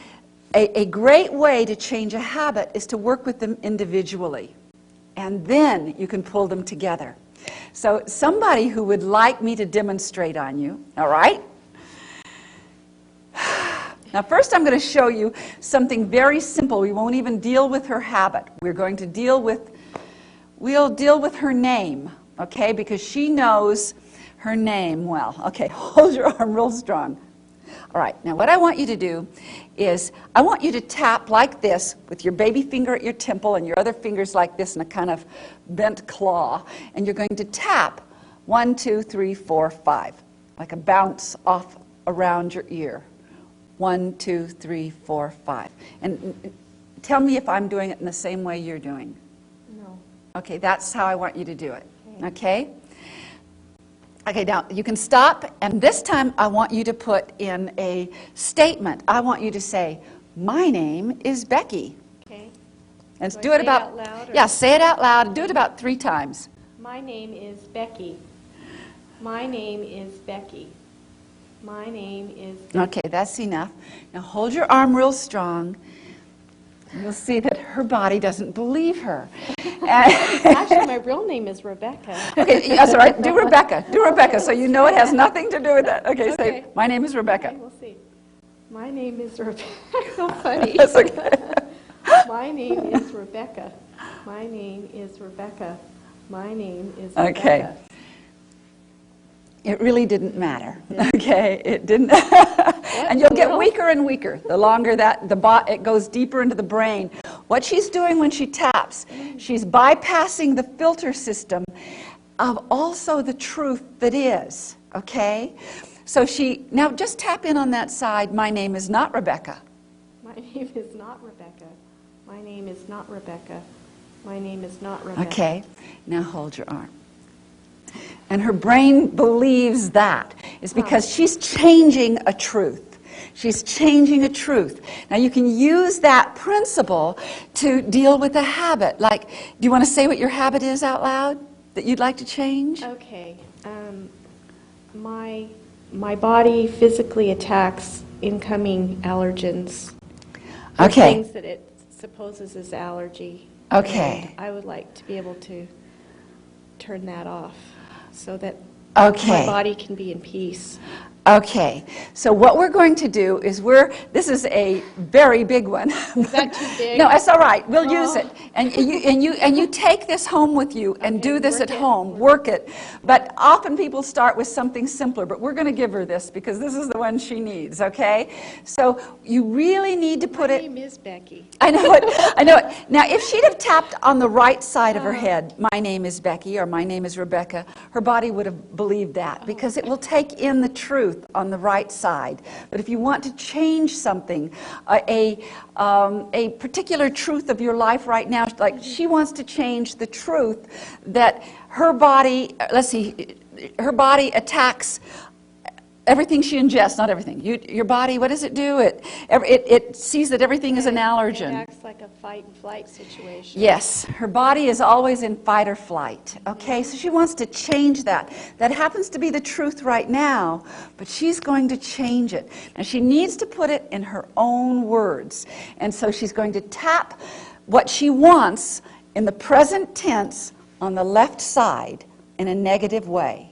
a great way to change a habit is to work with them individually, and then you can pull them together. So somebody who would like me to demonstrate on you, all right? Now first I'm going to show you something very simple. We won't even deal with her habit. We'll deal with her name, okay, because she knows her name well. Okay, hold your arm real strong. All right, now what I want you to do is I want you to tap like this with your baby finger at your temple and your other fingers like this in a kind of bent claw, and you're going to tap 1, 2, 3, 4, 5, like a bounce off around your ear. 1, 2, 3, 4, 5. And tell me if I'm doing it in the same way you're doing. No. Okay, that's how I want you to do it. Okay? Okay, now you can stop, and this time I want you to put in a statement. I want you to say, my name is Becky. Okay. And Do do I it say about, it out loud, or- yeah, say it out loud. Do it about 3 times. My name is Becky. My name is Becky. My name is Becky. Okay, that's enough. Now hold your arm real strong. You'll see that her body doesn't believe her. Actually, my real name is Rebecca. Okay, that's all right. Do Rebecca. Do Rebecca, so you know it has nothing to do with that. Okay, say, my name is Rebecca. Okay, we'll see. My name is Rebecca. So funny. That's okay. My name is Rebecca. My name is Rebecca. My name is Rebecca. Okay. It really didn't matter. Okay, it didn't. And you'll get weaker and weaker the longer that it goes deeper into the brain. What she's doing when she taps, she's bypassing the filter system of also the truth that is. Okay, so now just tap in on that side. My name is not Rebecca. My name is not Rebecca. My name is not Rebecca. My name is not Rebecca. Okay, now hold your arm. And her brain believes that. It's because she's changing a truth. She's changing a truth. Now you can use that principle to deal with a habit. Like, do you want to say what your habit is out loud that you'd like to change? Okay. My body physically attacks incoming allergens. Or Okay. Things that it supposes is allergy. Okay. And I would like to be able to turn that off so that Okay. my body can be in peace. Okay, so what we're going to do is this is a very big one. Is that too big? No, it's all right. We'll Oh. use it. And you take this home with you and Okay, do this work at it. home. Work it. But often people start with something simpler, but we're going to give her this because this is the one she needs, okay? So you really need to put My it... name is Becky. I know it. I know it. Now, if she'd have tapped on the right side of her head, my name is Becky or my name is Rebecca, her body would have believed that because it will take in the truth on the right side. But if you want to change something, a particular truth of your life right now, like she wants to change the truth that her body, her body attacks everything she ingests, not everything. Your body, what does it do? It sees that everything is an allergen. It acts like a fight and flight situation. Yes, her body is always in fight or flight. Okay, so she wants to change that. That happens to be the truth right now, but she's going to change it. Now she needs to put it in her own words. And so she's going to tap what she wants in the present tense on the left side in a negative way.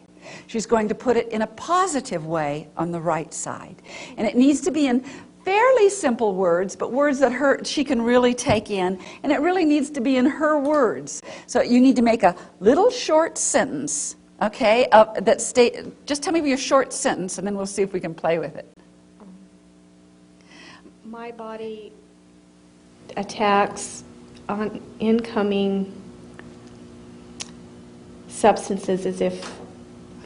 She's going to put it in a positive way on the right side. And it needs to be in fairly simple words, but words that she can really take in, and it really needs to be in her words. So you need to make a little short sentence, okay, just tell me your short sentence, and then we'll see if we can play with it. My body attacks on incoming substances as if...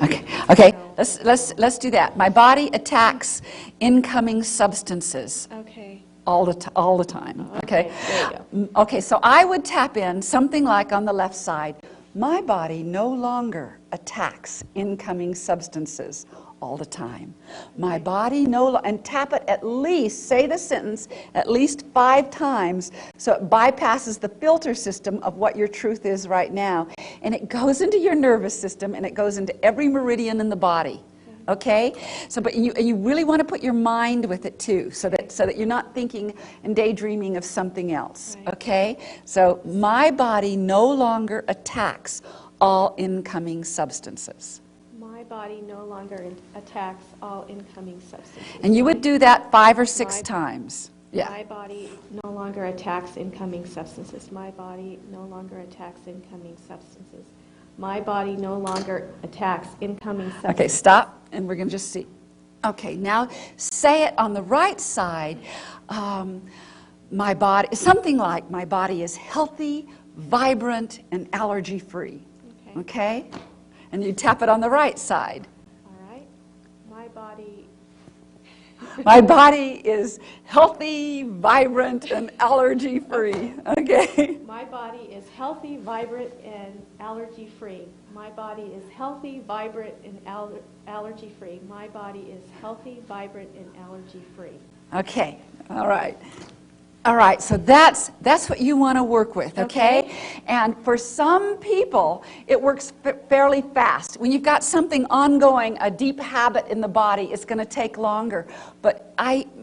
Okay. Let's do that. My body attacks incoming substances. Okay. All the time. Okay. There you go. Okay. So I would tap in something like on the left side. My body no longer attacks incoming substances all the time. My body and tap it at least, say the sentence at least 5 times so it bypasses the filter system of what your truth is right now. And it goes into your nervous system and it goes into every meridian in the body. Okay? So, but you really want to put your mind with it too, so that you're not thinking and daydreaming of something else. Right. Okay? So my body no longer attacks all incoming substances. My body no longer attacks all incoming substances. And you would do that 5 or 6 times. Yeah. My body no longer attacks incoming substances. My body no longer attacks incoming substances. My body no longer attacks incoming substances. Okay, stop, and we're going to just see. Okay, now say it on the right side. My body, something like, my body is healthy, vibrant, and allergy-free. Okay? And you tap it on the right side. All right. My body... My body is healthy, vibrant, and allergy-free. Okay? My body is healthy, vibrant, and allergy-free. My body is healthy, vibrant, and allergy-free. My body is healthy, vibrant, and allergy-free. Okay. All right. All right, so that's what you want to work with, okay? And for some people, it works fairly fast. When you've got something ongoing, a deep habit in the body, it's going to take longer. But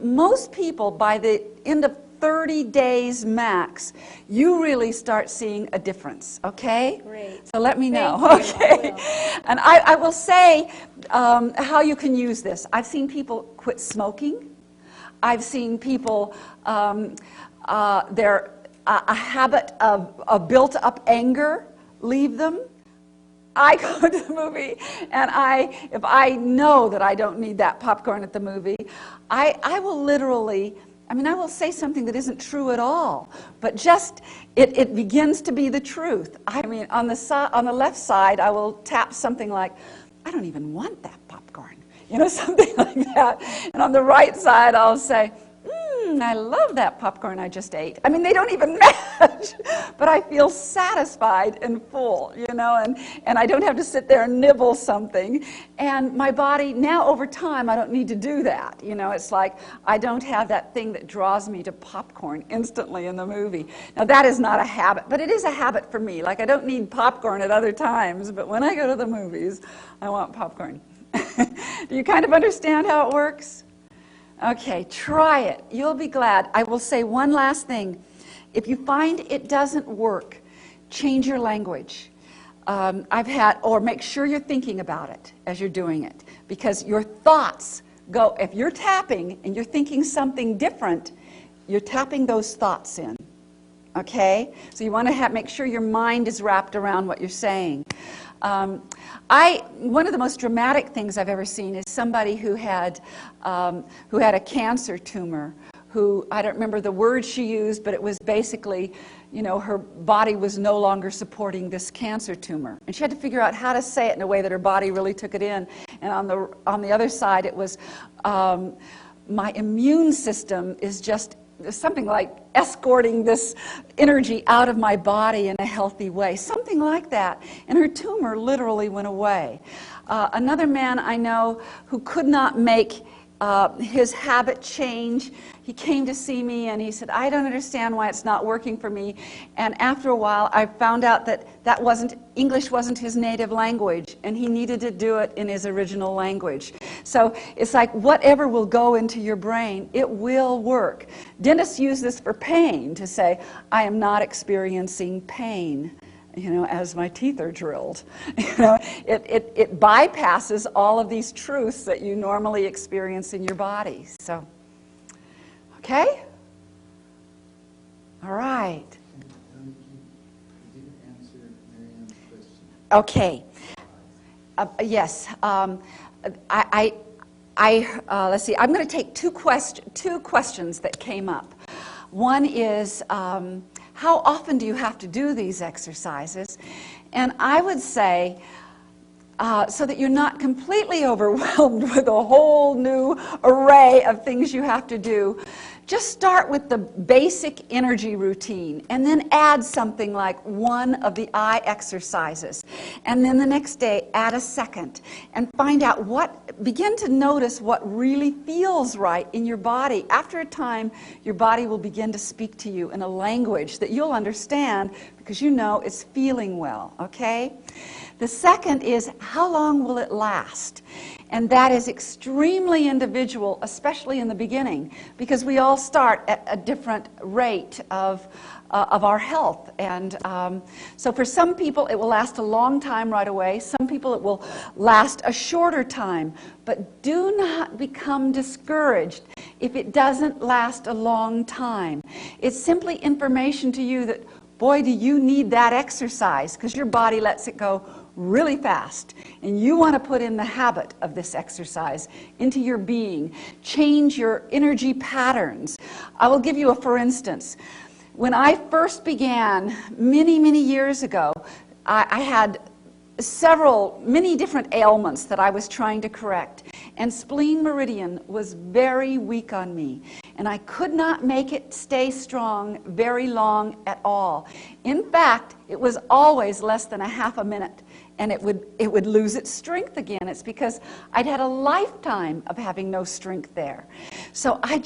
most people, by the end of 30 days max, you really start seeing a difference, okay? Great. So let me know, Thank you. okay? And I will say how you can use this. I've seen people quit smoking. I've seen people, a habit of built-up anger leave them. I go to the movie, and if I know that I don't need that popcorn at the movie, I will literally, I will say something that isn't true at all, but just, it begins to be the truth. On the left side, I will tap something like, I don't even want that popcorn. Something like that. And on the right side, I'll say, I love that popcorn I just ate. They don't even match, but I feel satisfied and full, and I don't have to sit there and nibble something. And my body, now over time, I don't need to do that. It's like I don't have that thing that draws me to popcorn instantly in the movie. Now, that is not a habit, but it is a habit for me. Like, I don't need popcorn at other times, but when I go to the movies, I want popcorn. Do you kind of understand how it works? Okay, try it. You'll be glad. I will say one last thing. If you find it doesn't work, change your language. Or make sure you're thinking about it as you're doing it. Because your thoughts go, if you're tapping and you're thinking something different, you're tapping those thoughts in. Okay? So you want to make sure your mind is wrapped around what you're saying. One of the most dramatic things I've ever seen is somebody who had a cancer tumor, who, I don't remember the word she used, but it was basically, her body was no longer supporting this cancer tumor. And she had to figure out how to say it in a way that her body really took it in. And on the other side, it was, my immune system is just something like escorting this energy out of my body in a healthy way, something like that. And her tumor literally went away. Another man I know who could not make his habit change, he came to see me and he said, I don't understand why it's not working for me. And after a while, I found out that English wasn't his native language, and he needed to do it in his original language. So it's like whatever will go into your brain, it will work. Dentists use this for pain to say, I am not experiencing pain, as my teeth are drilled. It bypasses all of these truths that you normally experience in your body. So Okay? All right. You didn't answer Marianne's question. Okay. Yes. Let's see. I'm going to take two questions that came up. One is, how often do you have to do these exercises? And I would say, so that you're not completely overwhelmed with a whole new array of things you have to do, just start with the basic energy routine and then add something like one of the eye exercises. And then the next day, add a second and find out begin to notice what really feels right in your body. After a time, your body will begin to speak to you in a language that you'll understand because you know it's feeling well, okay? The second is, how long will it last? And that is extremely individual, especially in the beginning, because we all start at a different rate of our health. And so for some people, it will last a long time right away. Some people, it will last a shorter time. But do not become discouraged if it doesn't last a long time. It's simply information to you that, boy, do you need that exercise, because your body lets it go really fast, and you want to put in the habit of this exercise into your being. Change your energy patterns. I will give you for instance. When I first began many years ago, I had many different ailments that I was trying to correct, and spleen meridian was very weak on me, and I could not make it stay strong very long at all. In fact, it was always less than a half a minute, and it would lose its strength again. It's because I'd had a lifetime of having no strength there. So I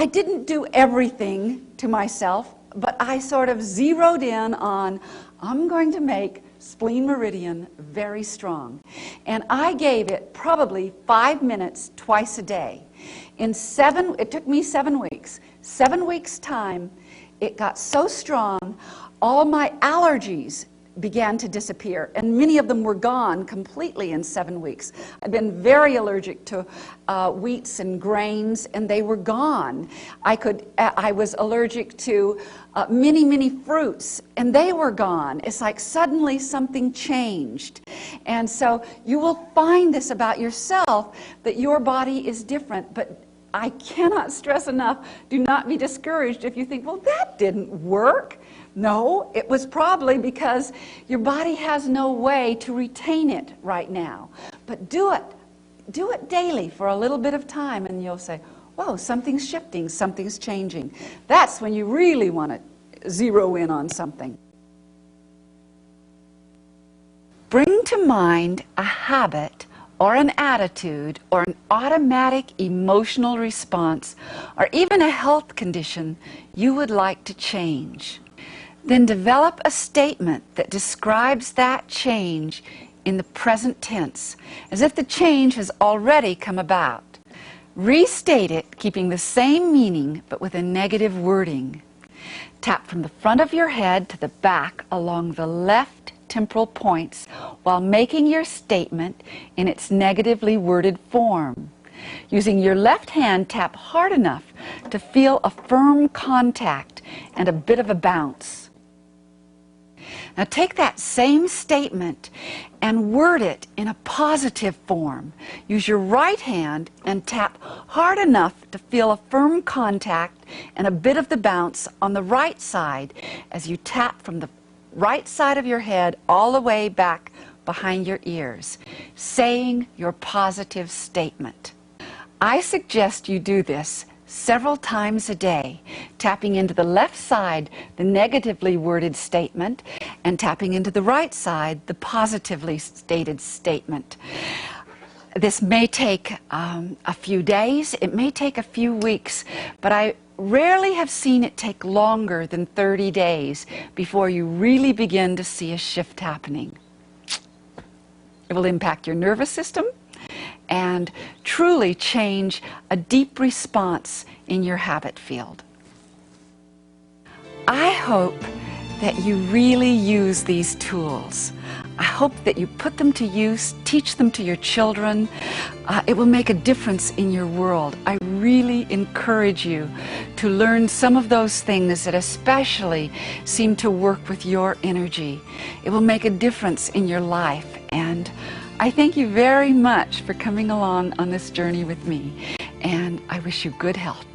didn't do everything to myself, but I sort of zeroed in on, I'm going to make spleen meridian very strong. And I gave it probably 5 minutes twice a day. It took me 7 weeks. 7 weeks' time, it got so strong, all my allergies began to disappear, and many of them were gone completely in 7 weeks. I've been very allergic to wheats and grains, and they were gone. I was allergic to many fruits, and they were gone. It's like suddenly something changed. And so you will find this about yourself, that your body is different, but I cannot stress enough, do not be discouraged if you think, well, that didn't work. No, it was probably because your body has no way to retain it right now. But do it. Do it daily for a little bit of time, and you'll say, whoa, something's shifting, something's changing. That's when you really want to zero in on something. Bring to mind a habit or an attitude or an automatic emotional response or even a health condition you would like to change. Then develop a statement that describes that change in the present tense, as if the change has already come about. Restate it, keeping the same meaning, but with a negative wording. Tap from the front of your head to the back along the left temporal points while making your statement in its negatively worded form. Using your left hand, tap hard enough to feel a firm contact and a bit of a bounce. Now take that same statement and word it in a positive form. Use your right hand and tap hard enough to feel a firm contact and a bit of the bounce on the right side as you tap from the right side of your head all the way back behind your ears, saying your positive statement. I suggest you do this several times a day, tapping into the left side, the negatively worded statement, and tapping into the right side, the positively stated statement. This may take a few days, it may take a few weeks, but I rarely have seen it take longer than 30 days before you really begin to see a shift happening. It will impact your nervous system and truly change a deep response in your habit field. I hope that you really use these tools. I hope that you put them to use, teach them to your children. It will make a difference in your world. I really encourage you to learn some of those things that especially seem to work with your energy. It will make a difference in your life. And I thank you very much for coming along on this journey with me. And I wish you good health.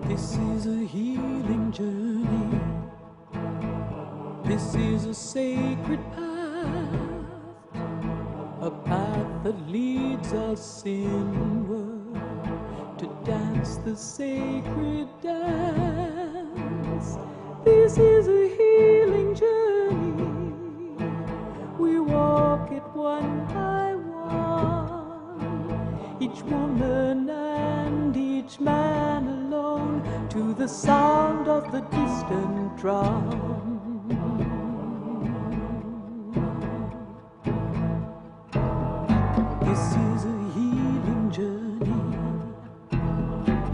This is a healing journey. This is a sacred path, a path that leads us inward to dance the sacred dance. This is a healing journey. We walk it one by one, each woman and each man alone, to the sound of the distant drum. This is a healing journey.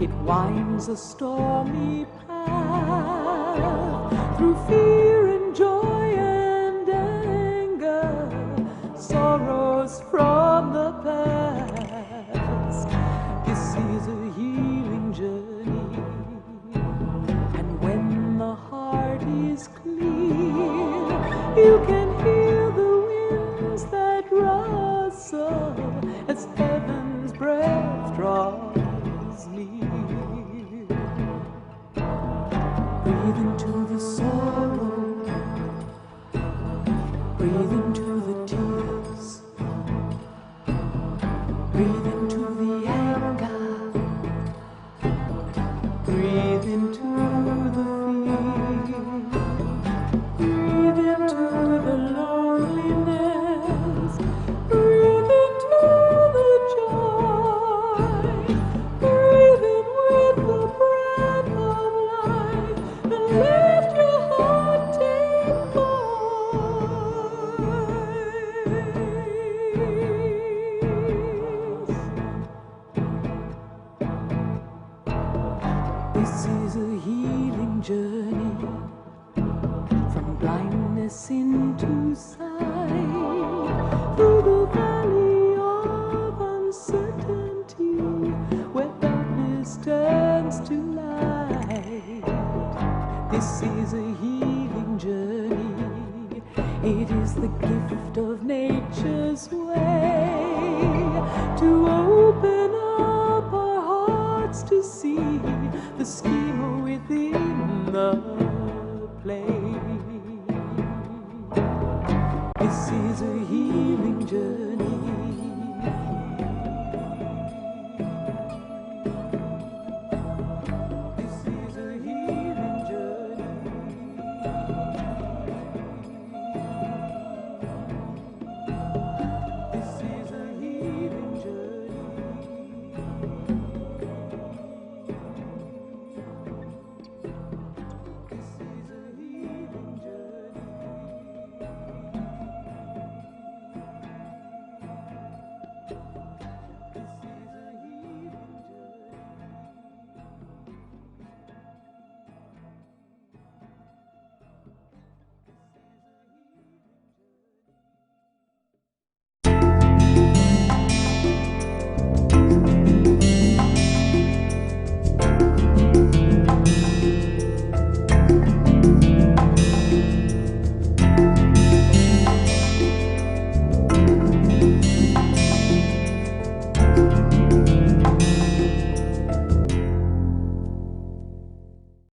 It winds a stormy path through fear and joy and anger, sorrows from the past. This is a healing journey. And when the heart is clear, you can hear the winds that rustle as heaven's breath draws near. Breathe into the sorrow, breathe into the tears, breathe into the anger, breathe into the fear, breathe into the loneliness, breathe into the joy, breathe in with the breath of life, and let your heart take voice. This is a healing journey, from blindness into sight, through the valley of uncertainty, where darkness turns to light. This is a healing journey. It is the gift of nature's way to open up our hearts to see the scheme within the